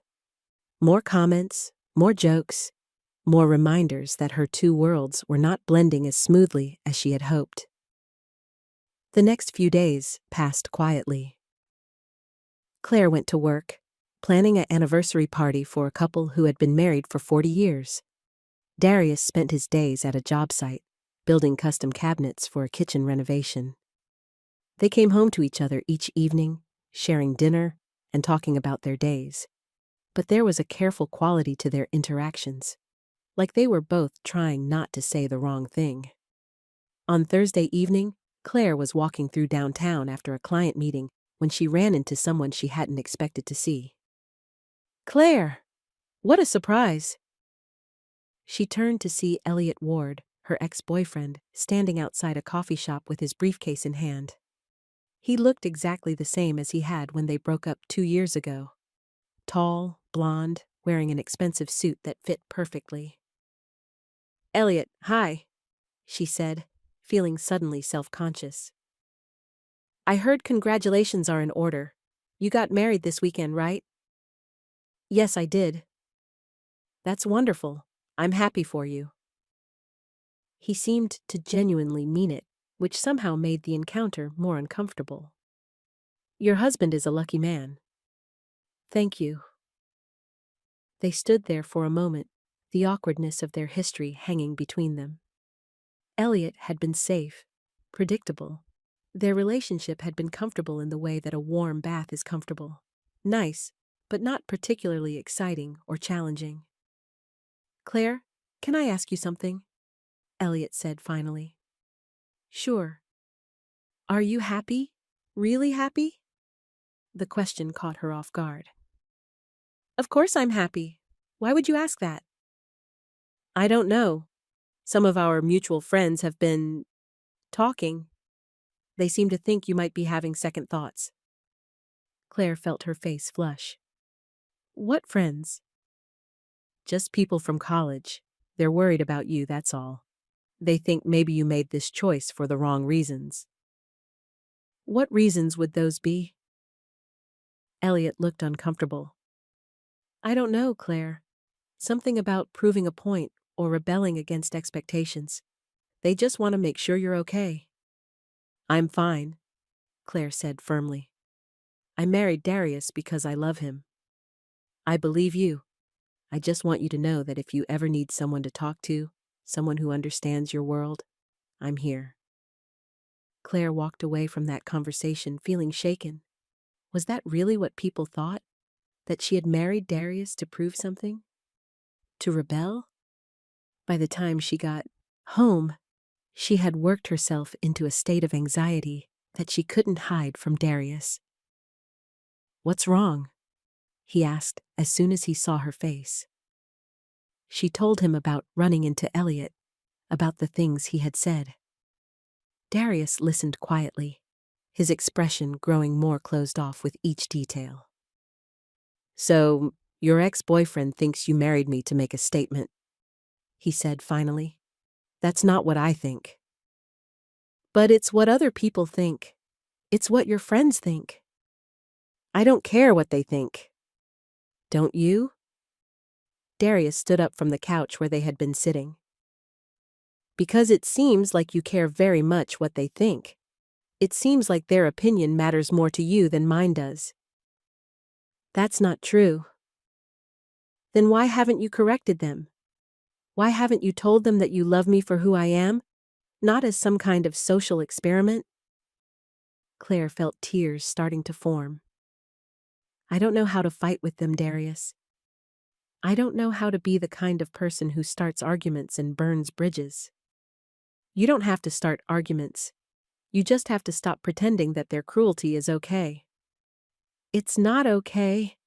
More comments, more jokes, more reminders that her two worlds were not blending as smoothly as she had hoped. The next few days passed quietly. Claire went to work, planning an anniversary party for a couple who had been married for 40 years. Darius spent his days at a job site, building custom cabinets for a kitchen renovation. They came home to each other each evening, sharing dinner and talking about their days. But there was a careful quality to their interactions, like they were both trying not to say the wrong thing. On Thursday evening, Claire was walking through downtown after a client meeting when she ran into someone she hadn't expected to see. Claire! What a surprise! She turned to see Elliot Ward, her ex-boyfriend, standing outside a coffee shop with his briefcase in hand. He looked exactly the same as he had when they broke up 2 years ago. Tall, blonde, wearing an expensive suit that fit perfectly. Elliot, hi, she said, feeling suddenly self-conscious. I heard congratulations are in order. You got married this weekend, right? Yes, I did. That's wonderful. I'm happy for you. He seemed to genuinely mean it, which somehow made the encounter more uncomfortable. Your husband is a lucky man. Thank you. They stood there for a moment, the awkwardness of their history hanging between them. Elliot had been safe, predictable. Their relationship had been comfortable in the way that a warm bath is comfortable. Nice, but not particularly exciting or challenging. Claire, can I ask you something? Elliot said finally. Sure. Are you happy? Really happy? The question caught her off guard. Of course I'm happy. Why would you ask that? I don't know. Some of our mutual friends have been talking. They seem to think you might be having second thoughts. Claire felt her face flush. What friends? Just people from college. They're worried about you, that's all. They think maybe you made this choice for the wrong reasons. What reasons would those be? Elliot looked uncomfortable. I don't know, Claire. Something about proving a point or rebelling against expectations. They just want to make sure you're okay. I'm fine, Claire said firmly. I married Darius because I love him. I believe you. I just want you to know that if you ever need someone to talk to, someone who understands your world, I'm here. Claire walked away from that conversation feeling shaken. Was that really what people thought? That she had married Darius to prove something? To rebel? By the time she got home, she had worked herself into a state of anxiety that she couldn't hide from Darius. What's wrong? He asked as soon as he saw her face. She told him about running into Elliot, about the things he had said. Darius listened quietly, his expression growing more closed off with each detail. So, your ex-boyfriend thinks you married me to make a statement, he said finally. That's not what I think. But it's what other people think. It's what your friends think. I don't care what they think. Don't you? Darius stood up from the couch where they had been sitting. Because it seems like you care very much what they think. It seems like their opinion matters more to you than mine does. That's not true. Then why haven't you corrected them? Why haven't you told them that you love me for who I am, not as some kind of social experiment? Claire felt tears starting to form. I don't know how to fight with them, Darius. I don't know how to be the kind of person who starts arguments and burns bridges. You don't have to start arguments. You just have to stop pretending that their cruelty is okay. It's not okay.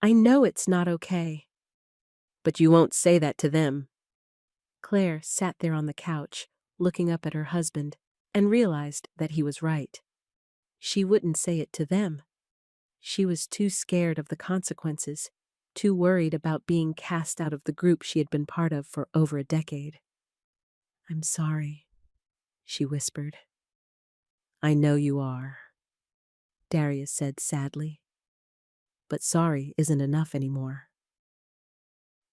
I know it's not okay. But you won't say that to them. Claire sat there on the couch, looking up at her husband, and realized that he was right. She wouldn't say it to them. She was too scared of the consequences, too worried about being cast out of the group she had been part of for over a decade. I'm sorry, she whispered. I know you are, Darius said sadly. But sorry isn't enough anymore.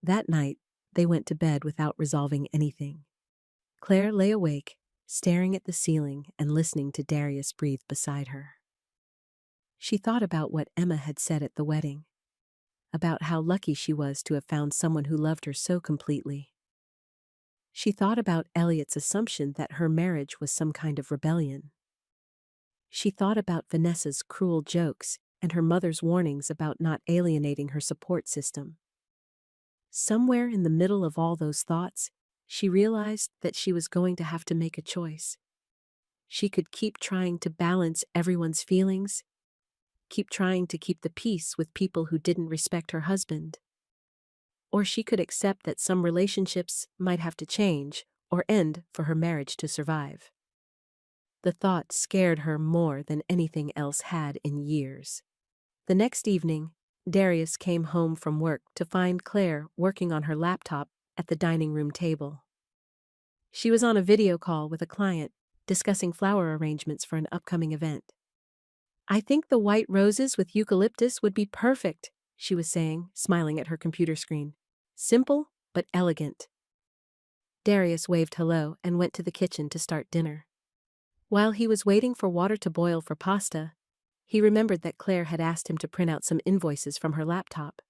That night, they went to bed without resolving anything. Claire lay awake, staring at the ceiling and listening to Darius breathe beside her. She thought about what Emma had said at the wedding, about how lucky she was to have found someone who loved her so completely. She thought about Elliot's assumption that her marriage was some kind of rebellion. She thought about Vanessa's cruel jokes and her mother's warnings about not alienating her support system. Somewhere in the middle of all those thoughts, she realized that she was going to have to make a choice. She could keep trying to balance everyone's feelings, keep trying to keep the peace with people who didn't respect her husband. Or she could accept that some relationships might have to change or end for her marriage to survive. The thought scared her more than anything else had in years. The next evening, Darius came home from work to find Claire working on her laptop at the dining room table. She was on a video call with a client, discussing flower arrangements for an upcoming event. "I think the white roses with eucalyptus would be perfect," she was saying, smiling at her computer screen. "Simple, but elegant." Darius waved hello and went to the kitchen to start dinner. While he was waiting for water to boil for pasta, he remembered that Claire had asked him to print out some invoices from her laptop.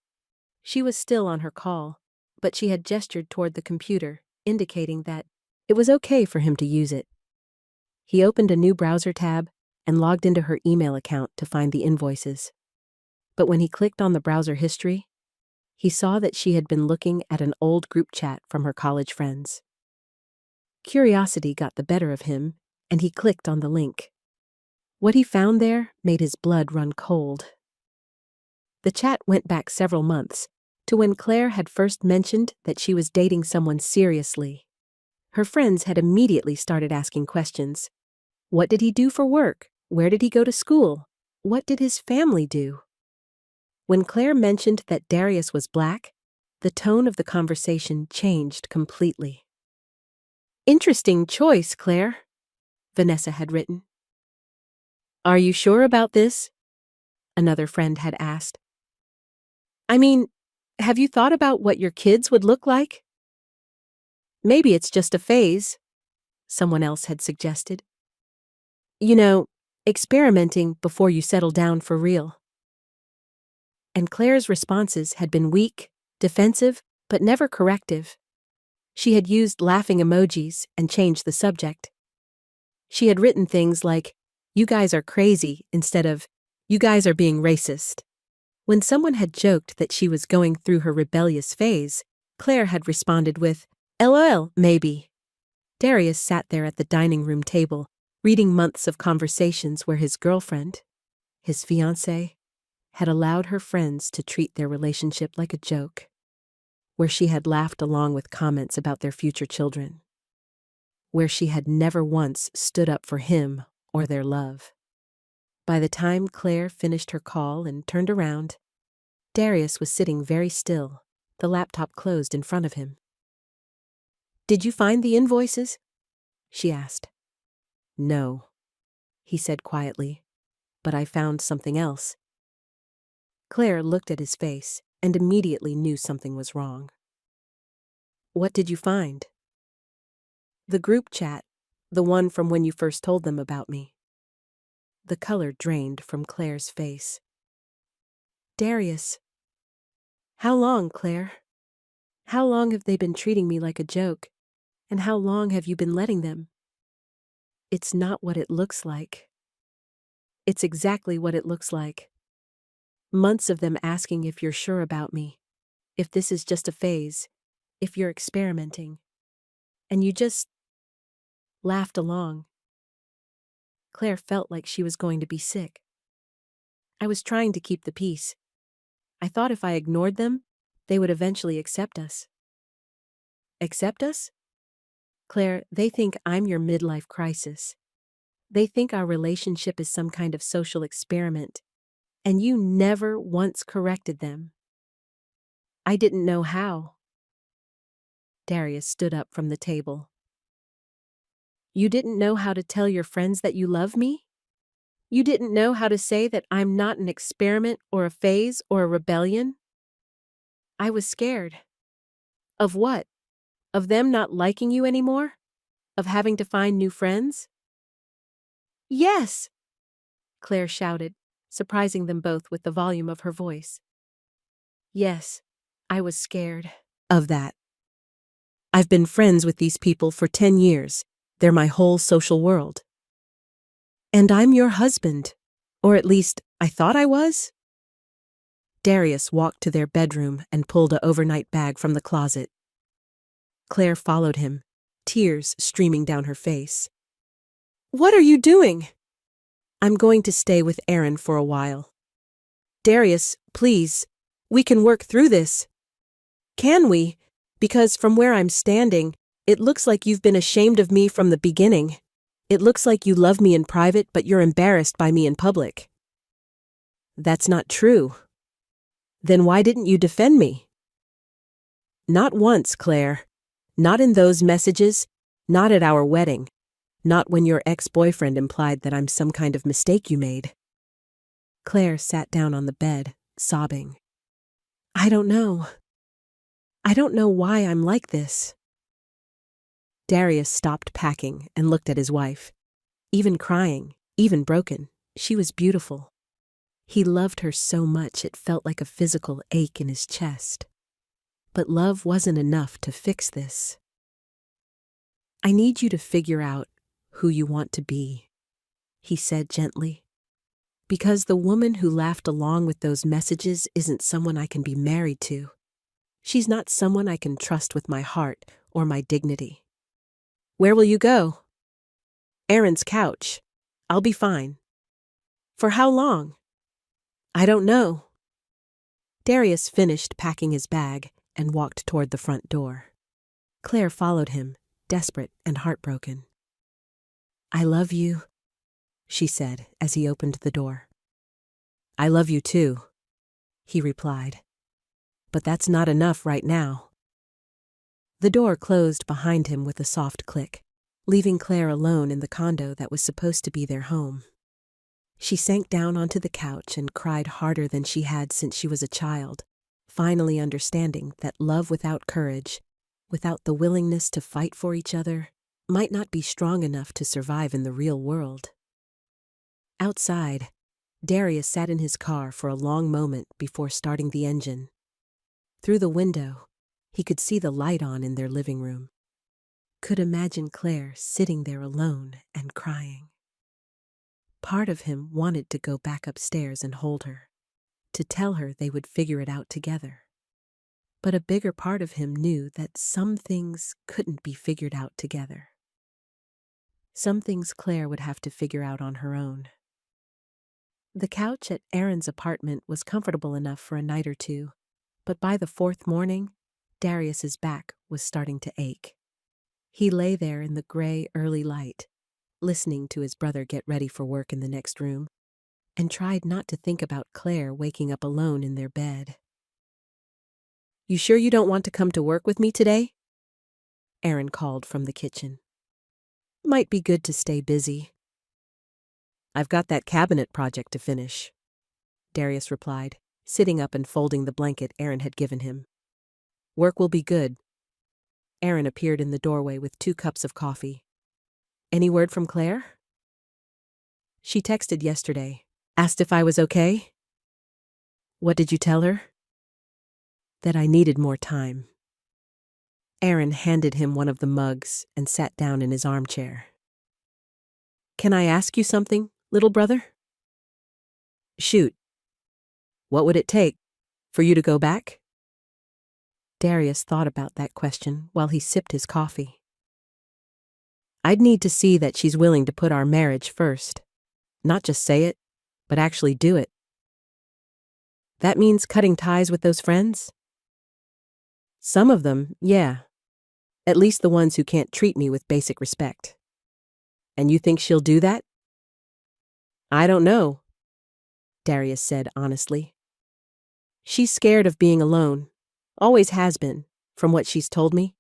She was still on her call, but she had gestured toward the computer, indicating that it was okay for him to use it. He opened a new browser tab and logged into her email account to find the invoices. But when he clicked on the browser history, he saw that she had been looking at an old group chat from her college friends. Curiosity got the better of him, and he clicked on the link. What he found there made his blood run cold. The chat went back several months, to when Claire had first mentioned that she was dating someone seriously. Her friends had immediately started asking questions. What did he do for work? Where did he go to school? What did his family do? When Claire mentioned that Darius was black, the tone of the conversation changed completely. "Interesting choice, Claire," Vanessa had written. "Are you sure about this?" another friend had asked. "I mean, have you thought about what your kids would look like?" "Maybe it's just a phase," someone else had suggested. "You know, experimenting before you settle down for real." And Claire's responses had been weak, defensive, but never corrective. She had used laughing emojis and changed the subject. She had written things like, "You guys are crazy," instead of, "You guys are being racist." When someone had joked that she was going through her rebellious phase, Claire had responded with, "LOL, maybe." Darius sat there at the dining room table, reading months of conversations where his girlfriend, his fiancée, had allowed her friends to treat their relationship like a joke, where she had laughed along with comments about their future children, where she had never once stood up for him or their love. By the time Claire finished her call and turned around, Darius was sitting very still, the laptop closed in front of him. "Did you find the invoices?" she asked. "No," he said quietly, "but I found something else." Claire looked at his face and immediately knew something was wrong. "What did you find?" "The group chat, the one from when you first told them about me." The color drained from Claire's face. "Darius." "How long, Claire? How long have they been treating me like a joke? And how long have you been letting them?" "It's not what it looks like." "It's exactly what it looks like. Months of them asking if you're sure about me, if this is just a phase, if you're experimenting. And you just laughed along." Claire felt like she was going to be sick. "I was trying to keep the peace. I thought if I ignored them, they would eventually accept us." "Accept us?" "Claire, they think I'm your midlife crisis. They think our relationship is some kind of social experiment, and you never once corrected them." "I didn't know how." Darius stood up from the table. "You didn't know how to tell your friends that you love me? You didn't know how to say that I'm not an experiment or a phase or a rebellion?" "I was scared." "Of what? Of them not liking you anymore? Of having to find new friends?" "Yes!" Claire shouted, surprising them both with the volume of her voice. "Yes, I was scared of that. I've been friends with these people for 10 years. They're my whole social world. And I'm your husband. Or at least, I thought I was." Darius walked to their bedroom and pulled an overnight bag from the closet. Claire followed him, tears streaming down her face. "What are you doing?" "I'm going to stay with Aaron for a while. Darius, please. We can work through this. Can we? Because from where I'm standing, it looks like you've been ashamed of me from the beginning. It looks like you love me in private, but you're embarrassed by me in public. That's not true. Then why didn't you defend me? Not once, Claire. Not in those messages, not at our wedding, not when your ex-boyfriend implied that I'm some kind of mistake you made. Claire sat down on the bed, sobbing. I don't know. I don't know why I'm like this. Darius stopped packing and looked at his wife. Even crying, even broken, she was beautiful. He loved her so much it felt like a physical ache in his chest. But love wasn't enough to fix this. I need you to figure out who you want to be, he said gently. Because the woman who laughed along with those messages isn't someone I can be married to. She's not someone I can trust with my heart or my dignity. Where will you go? Aaron's couch. I'll be fine. For how long? I don't know. Darius finished packing his bag and walked toward the front door. Claire followed him, desperate and heartbroken. I love you, she said as he opened the door. I love you too, he replied. But that's not enough right now. The door closed behind him with a soft click, leaving Claire alone in the condo that was supposed to be their home. She sank down onto the couch and cried harder than she had since she was a child, finally understanding that love without courage, without the willingness to fight for each other, might not be strong enough to survive in the real world. Outside, Darius sat in his car for a long moment before starting the engine. Through the window, he could see the light on in their living room. Could imagine Claire sitting there alone and crying. Part of him wanted to go back upstairs and hold her, to tell her they would figure it out together. But a bigger part of him knew that some things couldn't be figured out together. Some things Claire would have to figure out on her own. The couch at Aaron's apartment was comfortable enough for a night or two, but by the fourth morning, Darius's back was starting to ache. He lay there in the gray early light, listening to his brother get ready for work in the next room, and tried not to think about Claire waking up alone in their bed. You sure you don't want to come to work with me today? Aaron called from the kitchen. Might be good to stay busy. I've got that cabinet project to finish, Darius replied, sitting up and folding the blanket Aaron had given him. Work will be good. Aaron appeared in the doorway with 2 cups of coffee. Any word from Claire? She texted yesterday, asked if I was okay. What did you tell her? That I needed more time. Aaron handed him one of the mugs and sat down in his armchair. Can I ask you something, little brother? Shoot. What would it take for you to go back? Darius thought about that question while he sipped his coffee. I'd need to see that she's willing to put our marriage first. Not just say it, but actually do it. That means cutting ties with those friends? Some of them, yeah. At least the ones who can't treat me with basic respect. And you think she'll do that? I don't know, Darius said honestly. She's scared of being alone. Always has been, from what she's told me.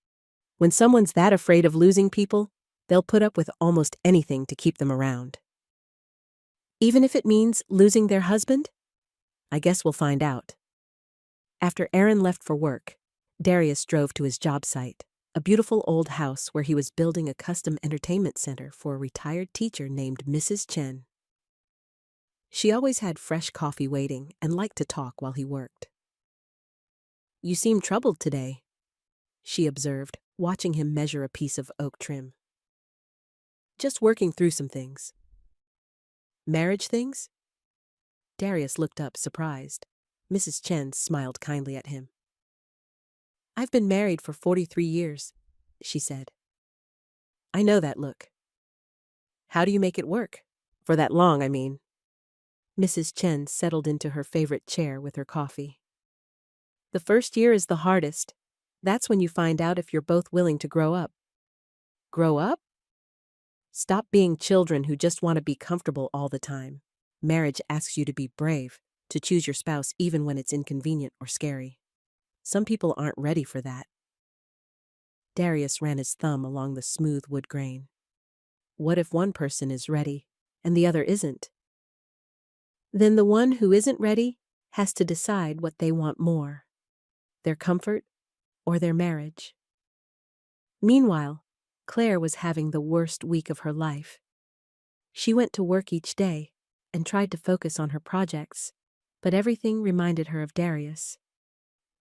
When someone's that afraid of losing people, they'll put up with almost anything to keep them around. Even if it means losing their husband? I guess we'll find out. After Aaron left for work, Darius drove to his job site, a beautiful old house where he was building a custom entertainment center for a retired teacher named Mrs. Chen. She always had fresh coffee waiting and liked to talk while he worked. You seem troubled today, she observed, watching him measure a piece of oak trim. Just working through some things. Marriage things? Darius looked up, surprised. Mrs. Chen smiled kindly at him. I've been married for 43 years, she said. I know that look. How do you make it work? For that long, I mean. Mrs. Chen settled into her favorite chair with her coffee. The first year is the hardest. That's when you find out if you're both willing to grow up. Grow up? Stop being children who just want to be comfortable all the time. Marriage asks you to be brave, to choose your spouse even when it's inconvenient or scary. Some people aren't ready for that. Darius ran his thumb along the smooth wood grain. What if one person is ready and the other isn't? Then the one who isn't ready has to decide what they want more, their comfort or their marriage. Meanwhile, Claire was having the worst week of her life. She went to work each day and tried to focus on her projects, but everything reminded her of Darius,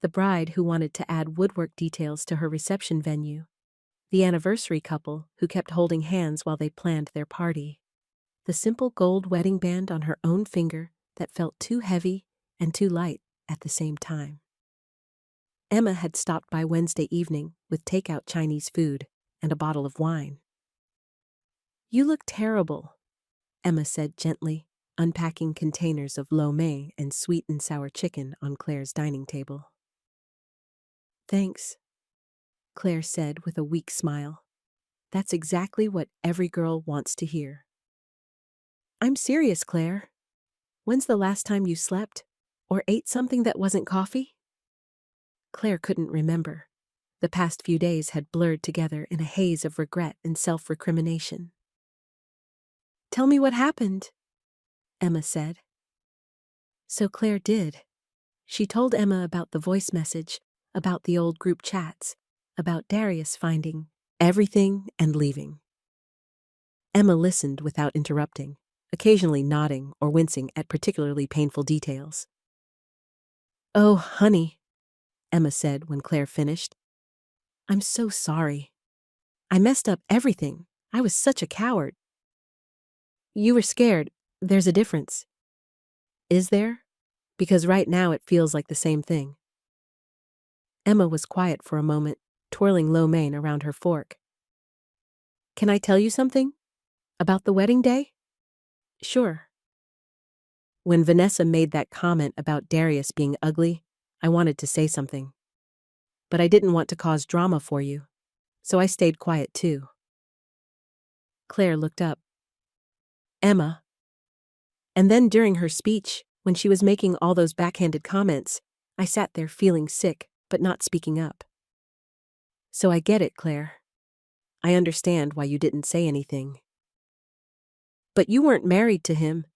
the bride who wanted to add woodwork details to her reception venue, the anniversary couple who kept holding hands while they planned their party, the simple gold wedding band on her own finger that felt too heavy and too light at the same time. Emma had stopped by Wednesday evening with takeout Chinese food and a bottle of wine. "You look terrible," Emma said gently, unpacking containers of lo mein and sweet and sour chicken on Claire's dining table. "Thanks," Claire said with a weak smile. "That's exactly what every girl wants to hear." "I'm serious, Claire. When's the last time you slept or ate something that wasn't coffee?" Claire couldn't remember. The past few days had blurred together in a haze of regret and self-recrimination. "Tell me what happened," Emma said. So Claire did. She told Emma about the voice message, about the old group chats, about Darius finding everything and leaving. Emma listened without interrupting, occasionally nodding or wincing at particularly painful details. "Oh, honey," Emma said when Claire finished. "I'm so sorry. I messed up everything. I was such a coward." "You were scared. There's a difference." "Is there? Because right now it feels like the same thing." Emma was quiet for a moment, twirling lo mein around her fork. "Can I tell you something? About the wedding day?" "Sure." "When Vanessa made that comment about Darius being ugly, I wanted to say something. But I didn't want to cause drama for you, so I stayed quiet too." Claire looked up. "Emma." And then during her speech, when she was making all those backhanded comments, I sat there feeling sick, but not speaking up. "So I get it, Claire. I understand why you didn't say anything." "But you weren't married to him.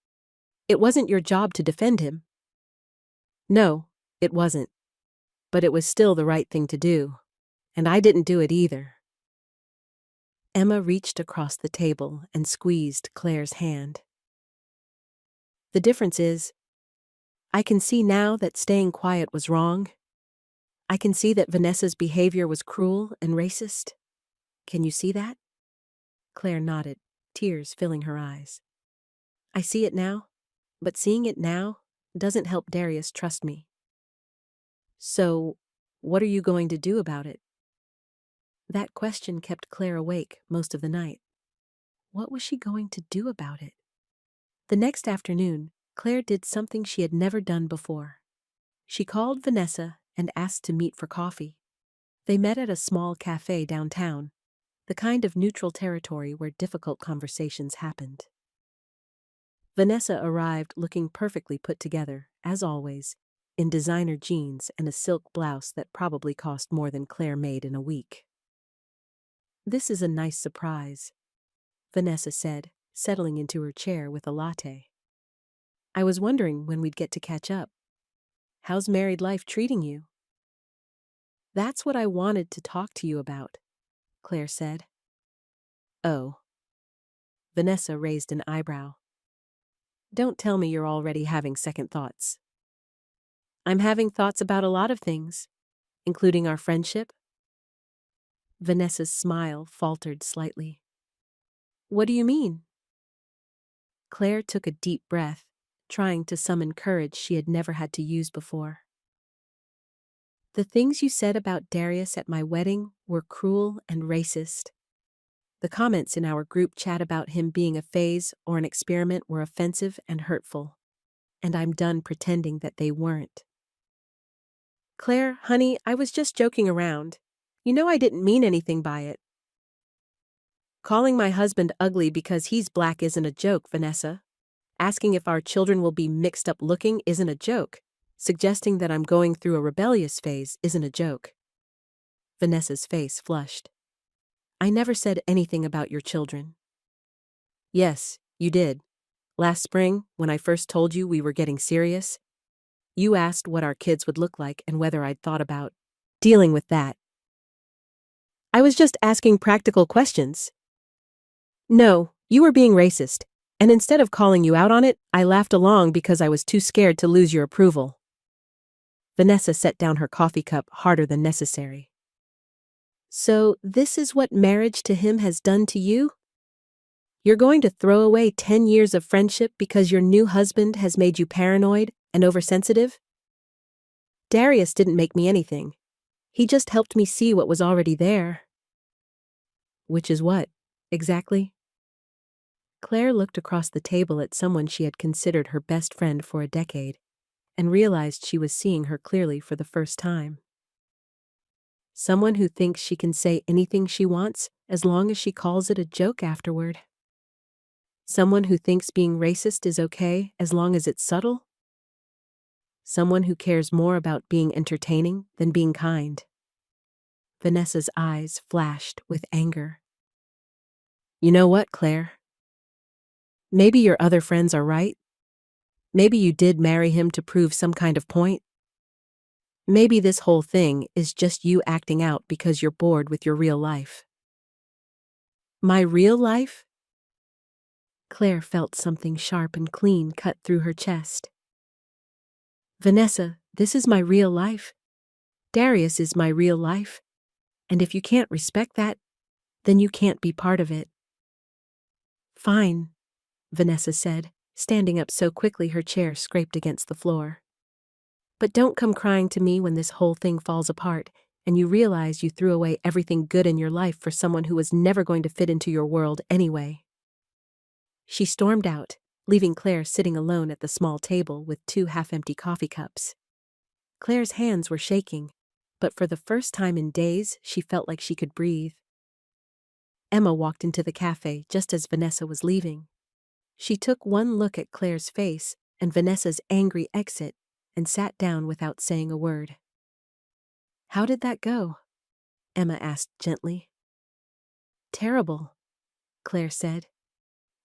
It wasn't your job to defend him." "No, it wasn't. But it was still the right thing to do. And I didn't do it either." Emma reached across the table and squeezed Claire's hand. "The difference is, I can see now that staying quiet was wrong. I can see that Vanessa's behavior was cruel and racist. Can you see that?" Claire nodded, tears filling her eyes. "I see it now, but seeing it now doesn't help Darius trust me." "So, what are you going to do about it?" That question kept Claire awake most of the night. What was she going to do about it? The next afternoon, Claire did something she had never done before. She called Vanessa and asked to meet for coffee. They met at a small cafe downtown, the kind of neutral territory where difficult conversations happened. Vanessa arrived looking perfectly put together, as always, in designer jeans and a silk blouse that probably cost more than Claire made in a week. "This is a nice surprise," Vanessa said, settling into her chair with a latte. "I was wondering when we'd get to catch up. How's married life treating you?" "That's what I wanted to talk to you about," Claire said. "Oh." Vanessa raised an eyebrow. "Don't tell me you're already having second thoughts." "I'm having thoughts about a lot of things, including our friendship." Vanessa's smile faltered slightly. "What do you mean?" Claire took a deep breath, trying to summon courage she had never had to use before. "The things you said about Darius at my wedding were cruel and racist. The comments in our group chat about him being a phase or an experiment were offensive and hurtful. and I'm done pretending that they weren't. Claire, honey, I was just joking around. You know I didn't mean anything by it. Calling my husband ugly because he's black isn't a joke, Vanessa. Asking if our children will be mixed up looking isn't a joke. Suggesting that I'm going through a rebellious phase isn't a joke. Vanessa's face flushed. I never said anything about your children. Yes, you did. Last spring, when I first told you we were getting serious, you asked what our kids would look like and whether I'd thought about dealing with that. I was just asking practical questions. No, you were being racist, and instead of calling you out on it, I laughed along because I was too scared to lose your approval. Vanessa set down her coffee cup harder than necessary. So, this is what marriage to him has done to you? You're going to throw away 10 years of friendship because your new husband has made you paranoid and oversensitive? Darius didn't make me anything. He just helped me see what was already there. Which is what, exactly? Claire looked across the table at someone she had considered her best friend for a decade, and realized she was seeing her clearly for the first time. Someone who thinks she can say anything she wants as long as she calls it a joke afterward. Someone who thinks being racist is okay as long as it's subtle. Someone who cares more about being entertaining than being kind. Vanessa's eyes flashed with anger. You know what, Claire? Maybe your other friends are right. Maybe you did marry him to prove some kind of point. Maybe this whole thing is just you acting out because you're bored with your real life. My real life? Claire felt something sharp and clean cut through her chest. Vanessa, this is my real life. Darius is my real life. And if you can't respect that, then you can't be part of it. Fine, Vanessa said, standing up so quickly her chair scraped against the floor. But don't come crying to me when this whole thing falls apart and you realize you threw away everything good in your life for someone who was never going to fit into your world anyway. She stormed out, leaving Claire sitting alone at the small table with 2 half-empty coffee cups. Claire's hands were shaking, but for the first time in days, she felt like she could breathe. Emma walked into the cafe just as Vanessa was leaving. She took one look at Claire's face and Vanessa's angry exit and sat down without saying a word. How did that go? Emma asked gently. Terrible, Claire said.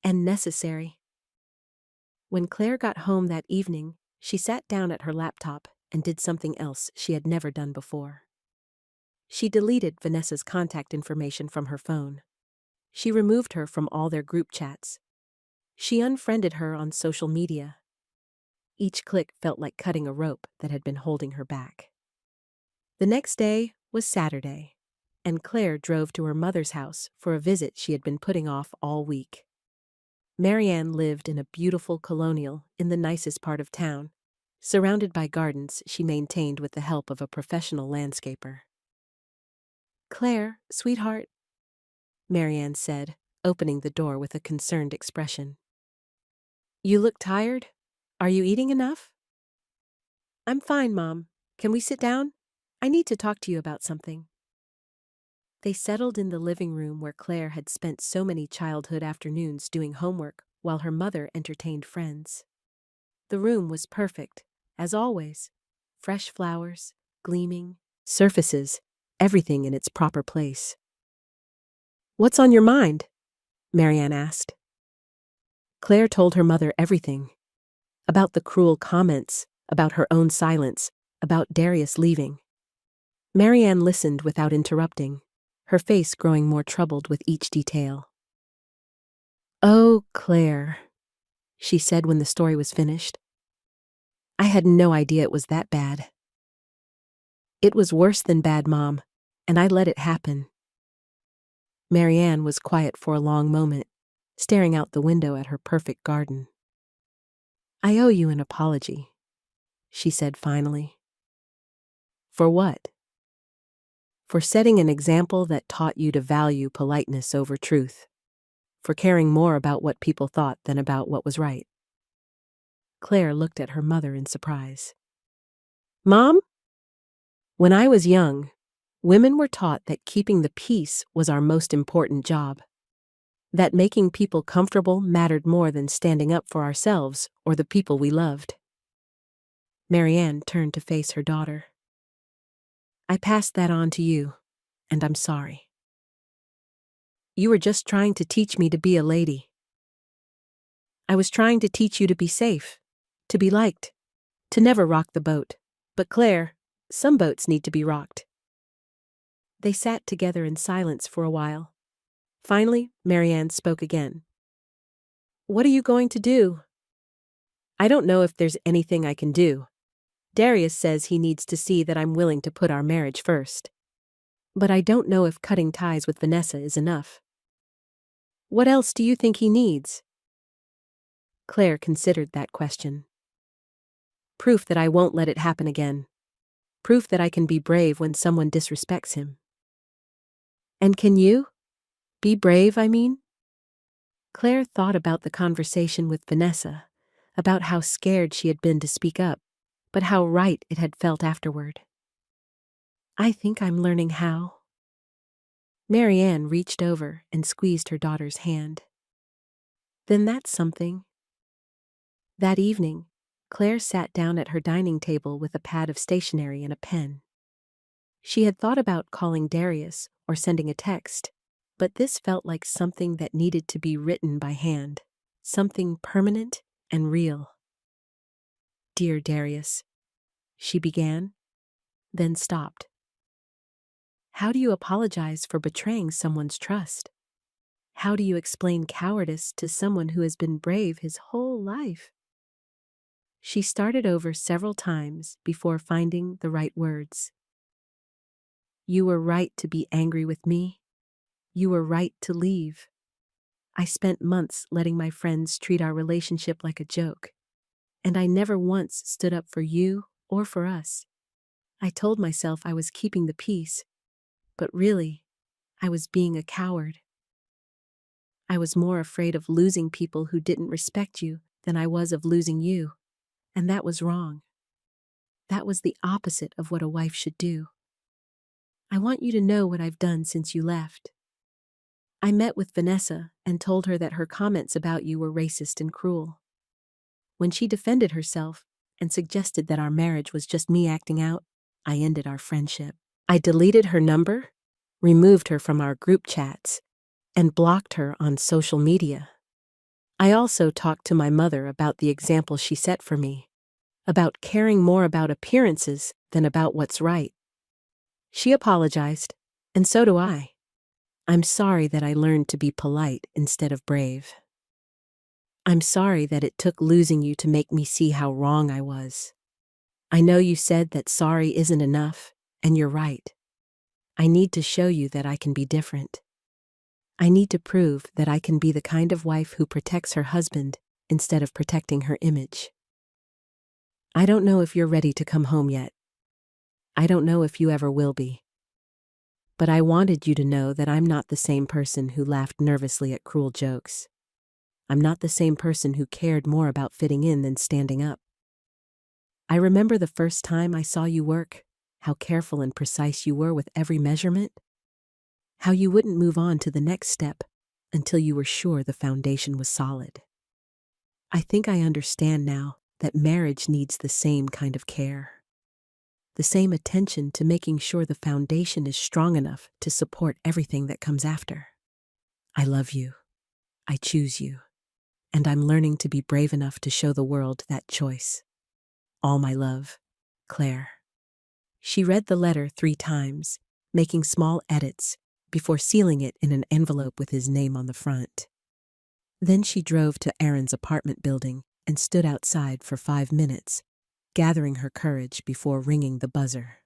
And necessary. When Claire got home that evening, she sat down at her laptop and did something else she had never done before. She deleted Vanessa's contact information from her phone. She removed her from all their group chats. She unfriended her on social media. Each click felt like cutting a rope that had been holding her back. The next day was Saturday, and Claire drove to her mother's house for a visit she had been putting off all week. Marianne lived in a beautiful colonial in the nicest part of town, surrounded by gardens she maintained with the help of a professional landscaper. Claire, sweetheart, Marianne said, opening the door with a concerned expression. You look tired? Are you eating enough? I'm fine, Mom. Can we sit down? I need to talk to you about something. They settled in the living room where Claire had spent so many childhood afternoons doing homework while her mother entertained friends. The room was perfect, as always. Fresh flowers, gleaming, surfaces, everything in its proper place. What's on your mind? Marianne asked. Claire told her mother everything. About the cruel comments, about her own silence, about Darius leaving. Marianne listened without interrupting, her face growing more troubled with each detail. Oh, Claire, she said when the story was finished. I had no idea it was that bad. It was worse than bad, Mom, and I let it happen. Marianne was quiet for a long moment, staring out the window at her perfect garden. I owe you an apology, she said finally. For what? For setting an example that taught you to value politeness over truth. For caring more about what people thought than about what was right. Claire looked at her mother in surprise. Mom? When I was young, women were taught that keeping the peace was our most important job. That making people comfortable mattered more than standing up for ourselves or the people we loved. Marianne turned to face her daughter. I passed that on to you, and I'm sorry. You were just trying to teach me to be a lady. I was trying to teach you to be safe, to be liked, to never rock the boat. But Claire, some boats need to be rocked. They sat together in silence for a while. Finally, Marianne spoke again. What are you going to do? I don't know if there's anything I can do. Darius says he needs to see that I'm willing to put our marriage first. But I don't know if cutting ties with Vanessa is enough. What else do you think he needs? Claire considered that question. Proof that I won't let it happen again. Proof that I can be brave when someone disrespects him. And can you? Be brave, I mean? Claire thought about the conversation with Vanessa, about how scared she had been to speak up, but how right it had felt afterward. I think I'm learning how. Marianne reached over and squeezed her daughter's hand. Then that's something. That evening, Claire sat down at her dining table with a pad of stationery and a pen. She had thought about calling Darius or sending a text, but this felt like something that needed to be written by hand, something permanent and real. Dear Darius, she began, then stopped. How do you apologize for betraying someone's trust? How do you explain cowardice to someone who has been brave his whole life? She started over several times before finding the right words. You were right to be angry with me. You were right to leave. I spent months letting my friends treat our relationship like a joke, and I never once stood up for you or for us. I told myself I was keeping the peace, but really, I was being a coward. I was more afraid of losing people who didn't respect you than I was of losing you, and that was wrong. That was the opposite of what a wife should do. I want you to know what I've done since you left. I met with Vanessa and told her that her comments about you were racist and cruel. When she defended herself and suggested that our marriage was just me acting out, I ended our friendship. I deleted her number, removed her from our group chats, and blocked her on social media. I also talked to my mother about the example she set for me, about caring more about appearances than about what's right. She apologized, and so do I. I'm sorry that I learned to be polite instead of brave. I'm sorry that it took losing you to make me see how wrong I was. I know you said that sorry isn't enough, and you're right. I need to show you that I can be different. I need to prove that I can be the kind of wife who protects her husband instead of protecting her image. I don't know if you're ready to come home yet. I don't know if you ever will be. But I wanted you to know that I'm not the same person who laughed nervously at cruel jokes. I'm not the same person who cared more about fitting in than standing up. I remember the first time I saw you work, how careful and precise you were with every measurement, how you wouldn't move on to the next step until you were sure the foundation was solid. I think I understand now that marriage needs the same kind of care, the same attention to making sure the foundation is strong enough to support everything that comes after. I love you. I choose you. And I'm learning to be brave enough to show the world that choice. All my love, Claire. She read the letter 3 times, making small edits before sealing it in an envelope with his name on the front. Then she drove to Aaron's apartment building and stood outside for 5 minutes, gathering her courage before ringing the buzzer.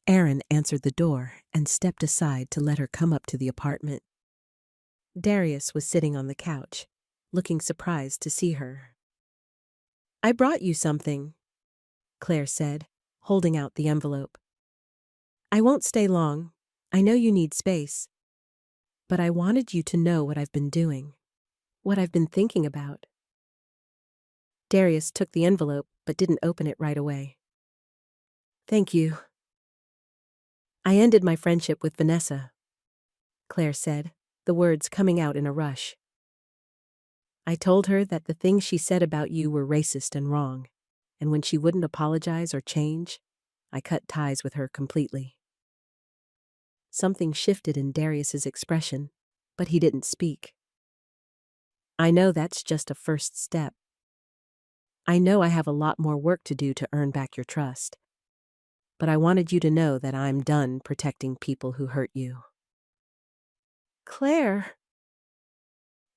Aaron answered the door and stepped aside to let her come up to the apartment. Darius was sitting on the couch, looking surprised to see her. I brought you something, Claire said, holding out the envelope. I won't stay long. I know you need space. But I wanted you to know what I've been doing, what I've been thinking about. Darius took the envelope but didn't open it right away. "Thank you. I ended my friendship with Vanessa," Claire said, the words coming out in a rush. "I told her that the things she said about you were racist and wrong, and when she wouldn't apologize or change, I cut ties with her completely." Something shifted in Darius's expression, but he didn't speak. "I know that's just a first step. I know I have a lot more work to do to earn back your trust. But I wanted you to know that I'm done protecting people who hurt you." "Claire."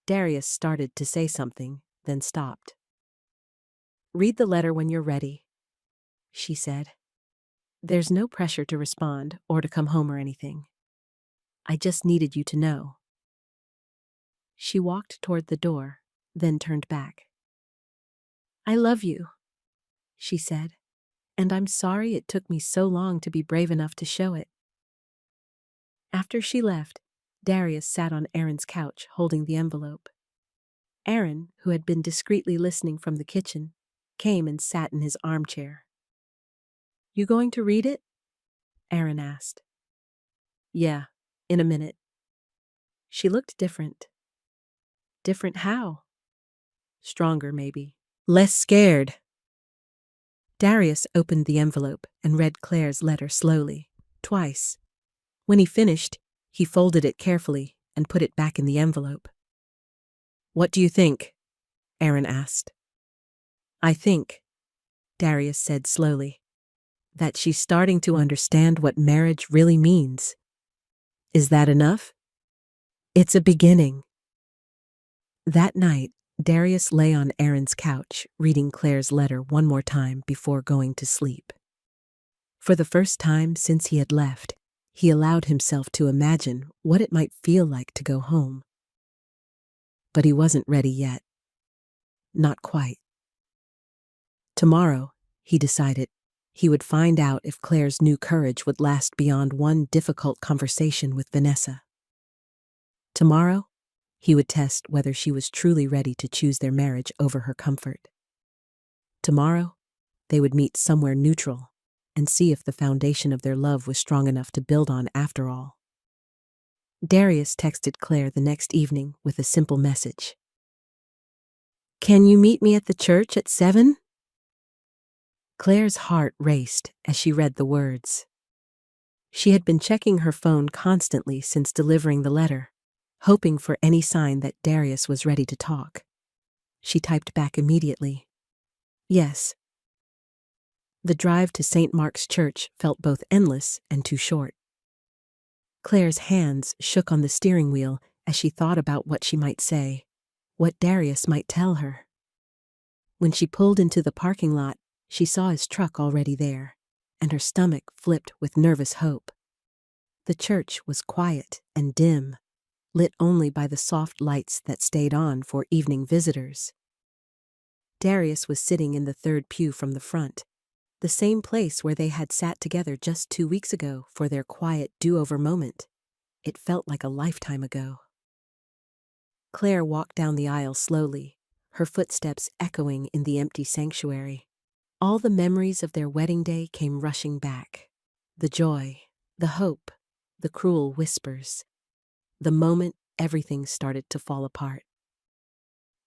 Darius started to say something, then stopped. "Read the letter when you're ready," she said. "There's no pressure to respond or to come home or anything. I just needed you to know." She walked toward the door, then turned back. "I love you," she said, "and I'm sorry it took me so long to be brave enough to show it." After she left, Darius sat on Aaron's couch holding the envelope. Aaron, who had been discreetly listening from the kitchen, came and sat in his armchair. "You going to read it?" Aaron asked. "Yeah, in a minute." She looked different. Different how? Stronger, maybe. Less scared. Darius opened the envelope and read Claire's letter slowly, twice. When he finished, he folded it carefully and put it back in the envelope. "What do you think?" Aaron asked. "I think," Darius said slowly, "that she's starting to understand what marriage really means. Is that enough?" "It's a beginning." That night, Darius lay on Aaron's couch, reading Claire's letter one more time before going to sleep. For the first time since he had left, he allowed himself to imagine what it might feel like to go home. But he wasn't ready yet. Not quite. Tomorrow, he decided, he would find out if Claire's new courage would last beyond one difficult conversation with Vanessa. Tomorrow, he would test whether she was truly ready to choose their marriage over her comfort. Tomorrow, they would meet somewhere neutral and see if the foundation of their love was strong enough to build on after all. Darius texted Claire the next evening with a simple message. "Can you meet me at the church at 7? Claire's heart raced as she read the words. She had been checking her phone constantly since delivering the letter, hoping for any sign that Darius was ready to talk. She typed back immediately, "Yes." The drive to St. Mark's Church felt both endless and too short. Claire's hands shook on the steering wheel as she thought about what she might say, what Darius might tell her. When she pulled into the parking lot, she saw his truck already there, and her stomach flipped with nervous hope. The church was quiet and dim, lit only by the soft lights that stayed on for evening visitors. Darius was sitting in the third pew from the front, the same place where they had sat together just 2 weeks ago for their quiet do-over moment. It felt like a lifetime ago. Claire walked down the aisle slowly, her footsteps echoing in the empty sanctuary. All the memories of their wedding day came rushing back. The joy, the hope, the cruel whispers. The moment everything started to fall apart.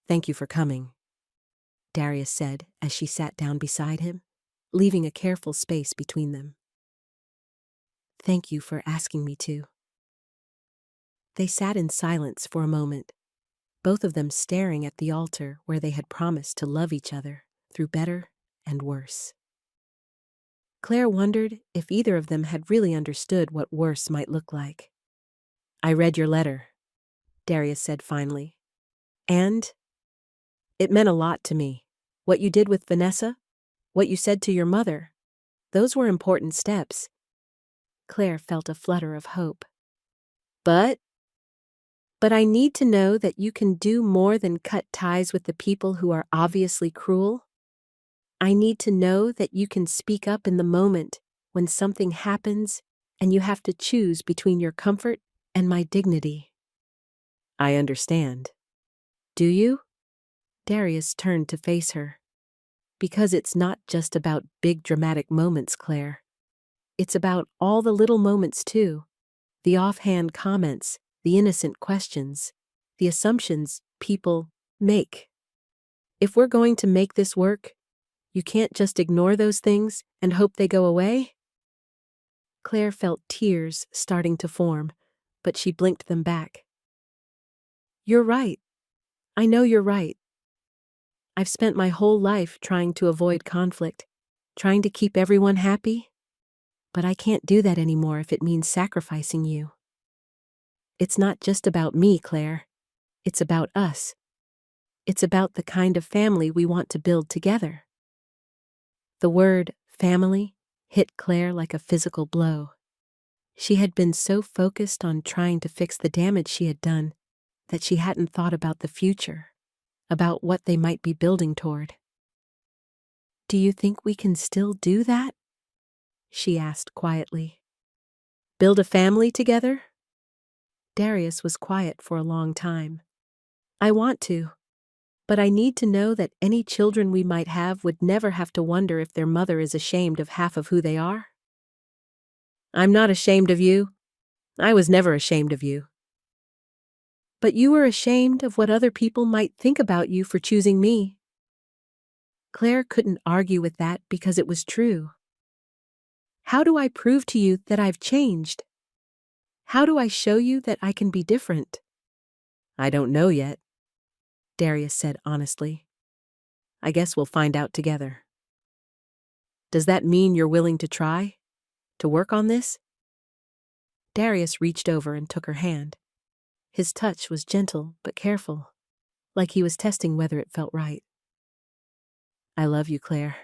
"Thank you for coming," Darius said as she sat down beside him, leaving a careful space between them. "Thank you for asking me to." They sat in silence for a moment, both of them staring at the altar where they had promised to love each other through better and worse. Claire wondered if either of them had really understood what worse might look like. "I read your letter," Darius said finally. "And it meant a lot to me. What you did with Vanessa, what you said to your mother, those were important steps." Claire felt a flutter of hope. But I need to know that you can do more than cut ties with the people who are obviously cruel. I need to know that you can speak up in the moment when something happens and you have to choose between your comfort and my dignity." "I understand." "Do you?" Darius turned to face her. Because it's not just about big dramatic moments, Claire. It's about all the little moments too. The offhand comments, the innocent questions, the assumptions people make. If we're going to make this work, you can't just ignore those things and hope they go away. Claire felt tears starting to form, but she blinked them back. You're right. I know you're right. I've spent my whole life trying to avoid conflict, trying to keep everyone happy. But I can't do that anymore if it means sacrificing you. It's not just about me, Claire. It's about us. It's about the kind of family we want to build together. The word family hit Claire like a physical blow. She had been so focused on trying to fix the damage she had done that she hadn't thought about the future, about what they might be building toward. Do you think we can still do that? She asked quietly. Build a family together? Darius was quiet for a long time. I want to, but I need to know that any children we might have would never have to wonder if their mother is ashamed of half of who they are. I'm not ashamed of you. I was never ashamed of you. But you were ashamed of what other people might think about you for choosing me. Claire couldn't argue with that because it was true. How do I prove to you that I've changed? How do I show you that I can be different? I don't know yet, Darius said honestly. I guess we'll find out together. Does that mean you're willing to try? To work on this? Darius reached over and took her hand. His touch was gentle but careful, like he was testing whether it felt right. I love you, Claire.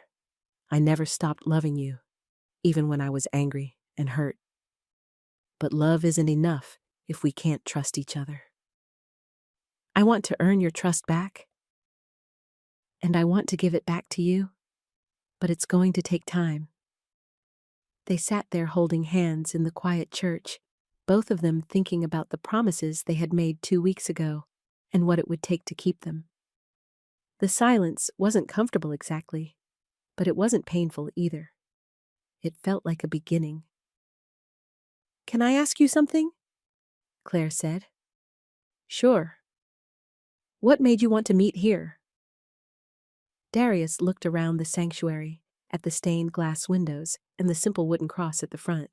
I never stopped loving you, even when I was angry and hurt. But love isn't enough if we can't trust each other. I want to earn your trust back, and I want to give it back to you, but it's going to take time. They sat there holding hands in the quiet church, both of them thinking about the promises they had made 2 weeks ago and what it would take to keep them. The silence wasn't comfortable exactly, but it wasn't painful either. It felt like a beginning. Can I ask you something? Claire said. Sure. What made you want to meet here? Darius looked around the sanctuary, at the stained glass windows and the simple wooden cross at the front.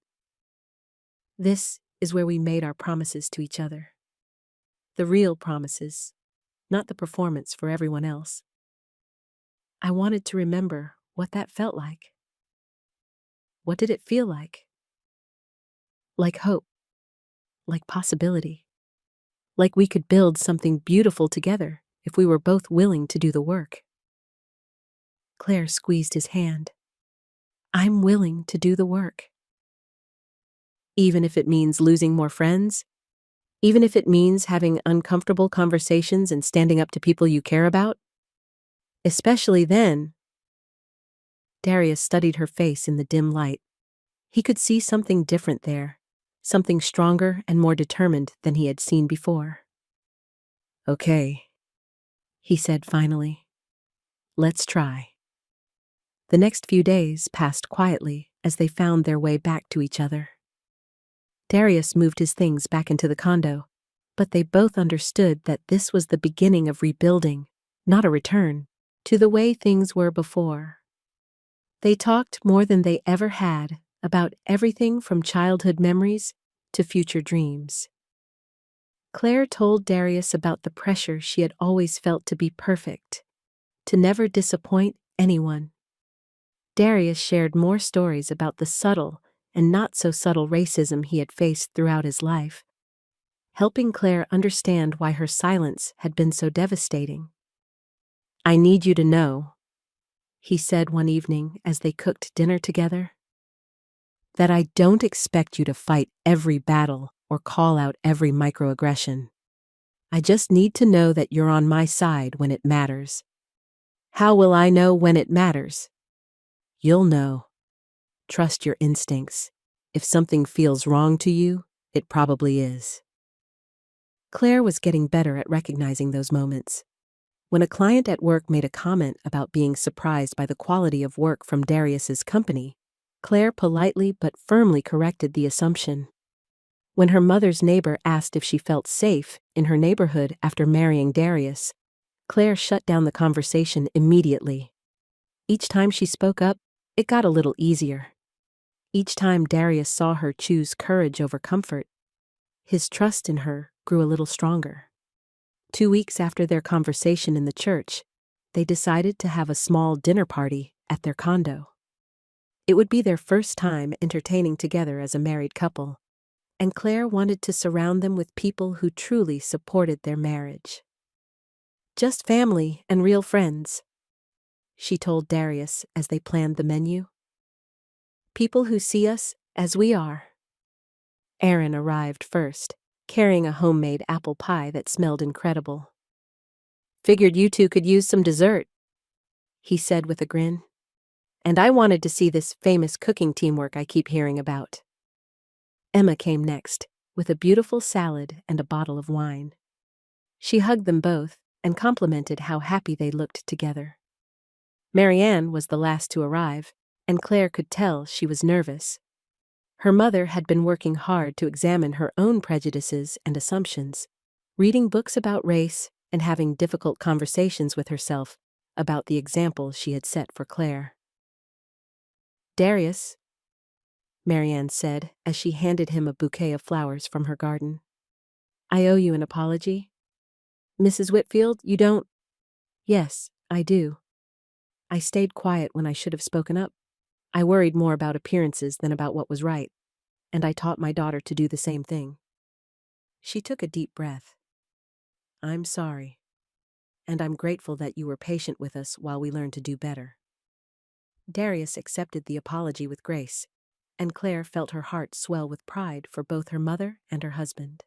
This is where we made our promises to each other. The real promises, not the performance for everyone else. I wanted to remember what that felt like. What did it feel like? Like hope. Like possibility. Like we could build something beautiful together if we were both willing to do the work. Claire squeezed his hand. I'm willing to do the work. Even if it means losing more friends? Even if it means having uncomfortable conversations and standing up to people you care about? Especially then. Darius studied her face in the dim light. He could see something different there, something stronger and more determined than he had seen before. Okay, he said finally. Let's try. The next few days passed quietly as they found their way back to each other. Darius moved his things back into the condo, but they both understood that this was the beginning of rebuilding, not a return, to the way things were before. They talked more than they ever had about everything from childhood memories to future dreams. Claire told Darius about the pressure she had always felt to be perfect, to never disappoint anyone. Darius shared more stories about the subtle and not so subtle racism he had faced throughout his life, helping Claire understand why her silence had been so devastating. I need you to know, he said one evening as they cooked dinner together, that I don't expect you to fight every battle or call out every microaggression. I just need to know that you're on my side when it matters. How will I know when it matters? You'll know. Trust your instincts. If something feels wrong to you, it probably is. Claire was getting better at recognizing those moments. When a client at work made a comment about being surprised by the quality of work from Darius's company, Claire politely but firmly corrected the assumption. When her mother's neighbor asked if she felt safe in her neighborhood after marrying Darius, Claire shut down the conversation immediately. Each time she spoke up, it got a little easier. Each time Darius saw her choose courage over comfort, his trust in her grew a little stronger. 2 weeks after their conversation in the church, they decided to have a small dinner party at their condo. It would be their first time entertaining together as a married couple, and Claire wanted to surround them with people who truly supported their marriage. Just family and real friends, she told Darius as they planned the menu. People who see us as we are. Aaron arrived first, carrying a homemade apple pie that smelled incredible. "Figured you two could use some dessert," he said with a grin. "And I wanted to see this famous cooking teamwork I keep hearing about." Emma came next, with a beautiful salad and a bottle of wine. She hugged them both and complimented how happy they looked together. Marianne was the last to arrive, and Claire could tell she was nervous. Her mother had been working hard to examine her own prejudices and assumptions, reading books about race and having difficult conversations with herself about the example she had set for Claire. "Darius," Marianne said as she handed him a bouquet of flowers from her garden, "I owe you an apology." "Mrs. Whitfield, you don't—" "Yes, I do. I stayed quiet when I should have spoken up. I worried more about appearances than about what was right, and I taught my daughter to do the same thing." She took a deep breath. "I'm sorry, and I'm grateful that you were patient with us while we learned to do better." Darius accepted the apology with grace, and Claire felt her heart swell with pride for both her mother and her husband.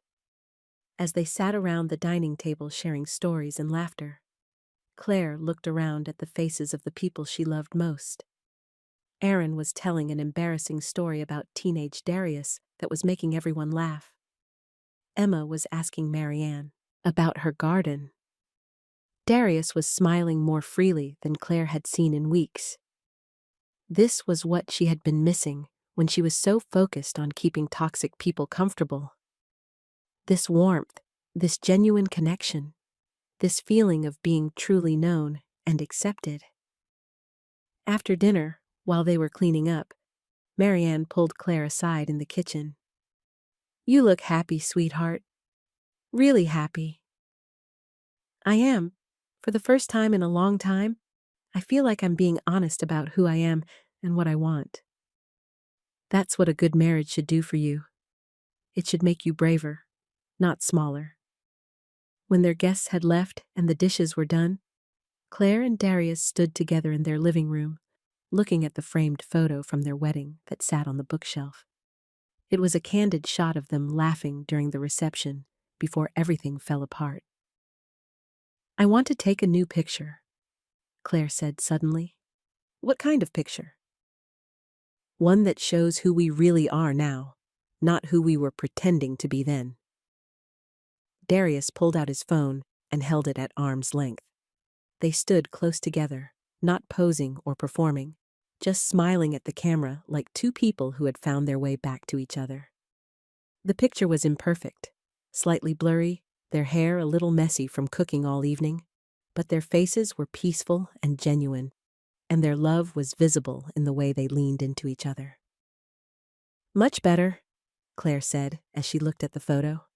As they sat around the dining table sharing stories and laughter, Claire looked around at the faces of the people she loved most. Aaron was telling an embarrassing story about teenage Darius that was making everyone laugh. Emma was asking Marianne about her garden. Darius was smiling more freely than Claire had seen in weeks. This was what she had been missing when she was so focused on keeping toxic people comfortable. This warmth, this genuine connection, this feeling of being truly known and accepted. After dinner, while they were cleaning up, Marianne pulled Claire aside in the kitchen. "You look happy, sweetheart. Really happy." "I am. For the first time in a long time, I feel like I'm being honest about who I am and what I want. That's what a good marriage should do for you. It should make you braver, not smaller." When their guests had left and the dishes were done, Claire and Darius stood together in their living room, looking at the framed photo from their wedding that sat on the bookshelf. It was a candid shot of them laughing during the reception before everything fell apart. "I want to take a new picture," Claire said suddenly. "What kind of picture?" "One that shows who we really are now, not who we were pretending to be then." Darius pulled out his phone and held it at arm's length. They stood close together, not posing or performing, just smiling at the camera like two people who had found their way back to each other. The picture was imperfect, slightly blurry, their hair a little messy from cooking all evening, but their faces were peaceful and genuine, and their love was visible in the way they leaned into each other. "Much better," Claire said as she looked at the photo.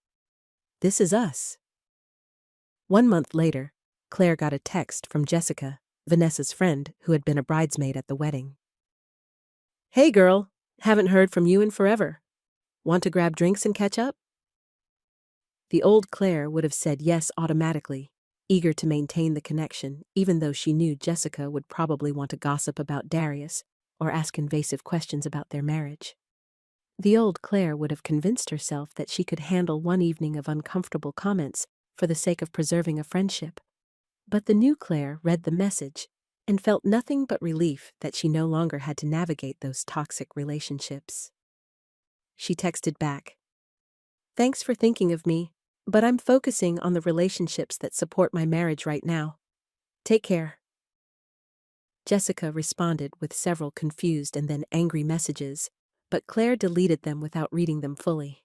"This is us." 1 month later, Claire got a text from Jessica, Vanessa's friend who had been a bridesmaid at the wedding. "Hey girl, haven't heard from you in forever. Want to grab drinks and catch up?" The old Claire would have said yes automatically, eager to maintain the connection, even though she knew Jessica would probably want to gossip about Darius or ask invasive questions about their marriage. The old Claire would have convinced herself that she could handle one evening of uncomfortable comments for the sake of preserving a friendship. But the new Claire read the message and felt nothing but relief that she no longer had to navigate those toxic relationships. She texted back, "Thanks for thinking of me, but I'm focusing on the relationships that support my marriage right now. Take care. Jessica responded with several confused and then angry messages, but Claire deleted them without reading them fully.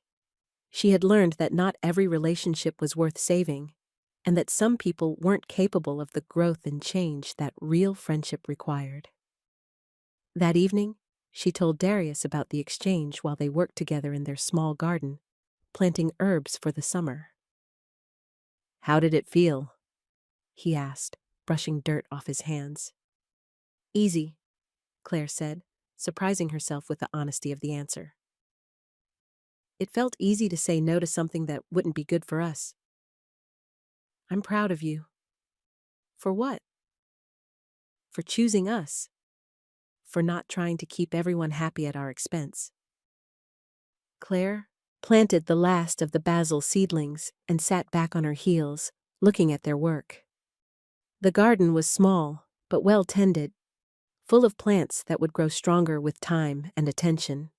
She had learned that not every relationship was worth saving, and that some people weren't capable of the growth and change that real friendship required. That evening, she told Darius about the exchange while they worked together in their small garden, planting herbs for the summer. "How did it feel?" he asked, brushing dirt off his hands. "Easy," Claire said, surprising herself with the honesty of the answer. "It felt easy to say no to something that wouldn't be good for us." "I'm proud of you." "For what?" "For choosing us. For not trying to keep everyone happy at our expense." Claire planted the last of the basil seedlings and sat back on her heels, looking at their work. The garden was small, but well tended, full of plants that would grow stronger with time and attention.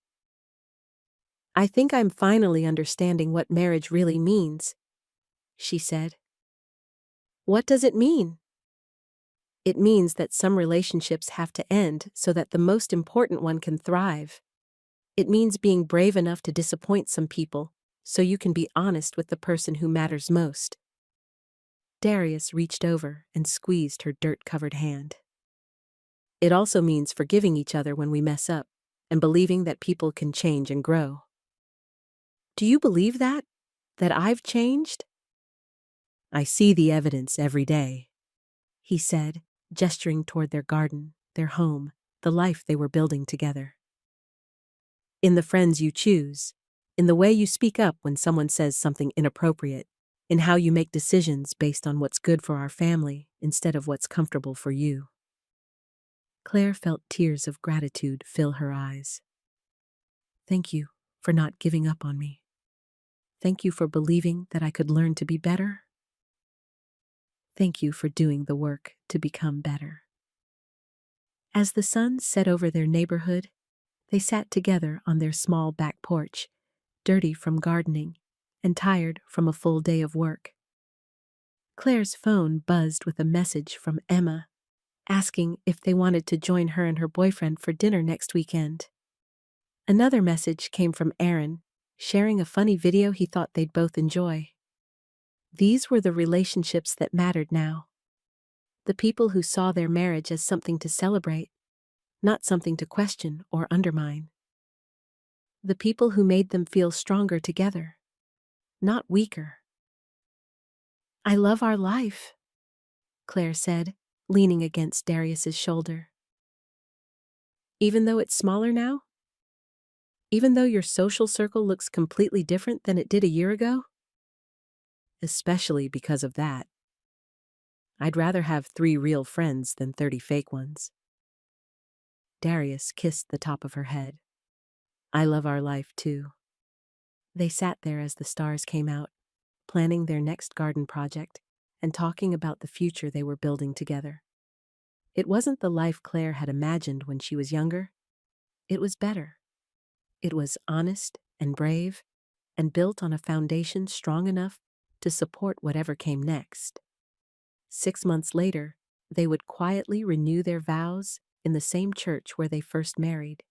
"I think I'm finally understanding what marriage really means," she said. "What does it mean?" "It means that some relationships have to end so that the most important one can thrive. It means being brave enough to disappoint some people so you can be honest with the person who matters most." Darius reached over and squeezed her dirt-covered hand. "It also means forgiving each other when we mess up and believing that people can change and grow." "Do you believe that? That I've changed?" "I see the evidence every day," he said, gesturing toward their garden, their home, the life they were building together. "In the friends you choose, in the way you speak up when someone says something inappropriate, in how you make decisions based on what's good for our family instead of what's comfortable for you." Claire felt tears of gratitude fill her eyes. "Thank you for not giving up on me. Thank you for believing that I could learn to be better. Thank you for doing the work to become better." As the sun set over their neighborhood, they sat together on their small back porch, dirty from gardening and tired from a full day of work. Claire's phone buzzed with a message from Emma, asking if they wanted to join her and her boyfriend for dinner next weekend. Another message came from Aaron, sharing a funny video he thought they'd both enjoy. These were the relationships that mattered now. The people who saw their marriage as something to celebrate, not something to question or undermine. The people who made them feel stronger together, not weaker. "I love our life," Claire said, leaning against Darius's shoulder. "Even though it's smaller now? Even though your social circle looks completely different than it did a year ago?" "Especially because of that. I'd rather have 3 real friends than 30 fake ones." Darius kissed the top of her head. "I love our life too." They sat there as the stars came out, planning their next garden project and talking about the future they were building together. It wasn't the life Claire had imagined when she was younger. It was better. It was honest and brave and built on a foundation strong enough to support whatever came next. 6 months later, they would quietly renew their vows in the same church where they first married,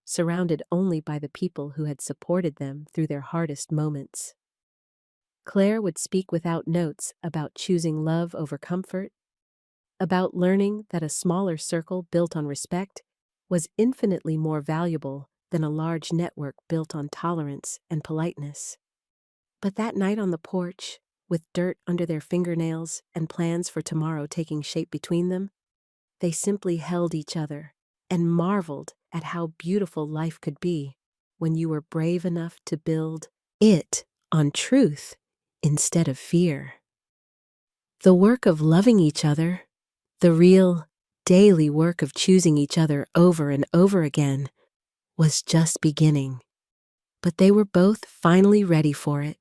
surrounded only by the people who had supported them through their hardest moments. Claire would speak without notes about choosing love over comfort, about learning that a smaller circle built on respect was infinitely more valuable than a large network built on tolerance and politeness. But that night on the porch, with dirt under their fingernails and plans for tomorrow taking shape between them, they simply held each other and marveled at how beautiful life could be when you were brave enough to build it on truth instead of fear. The work of loving each other, the real, daily work of choosing each other over and over again, was just beginning. But they were both finally ready for it.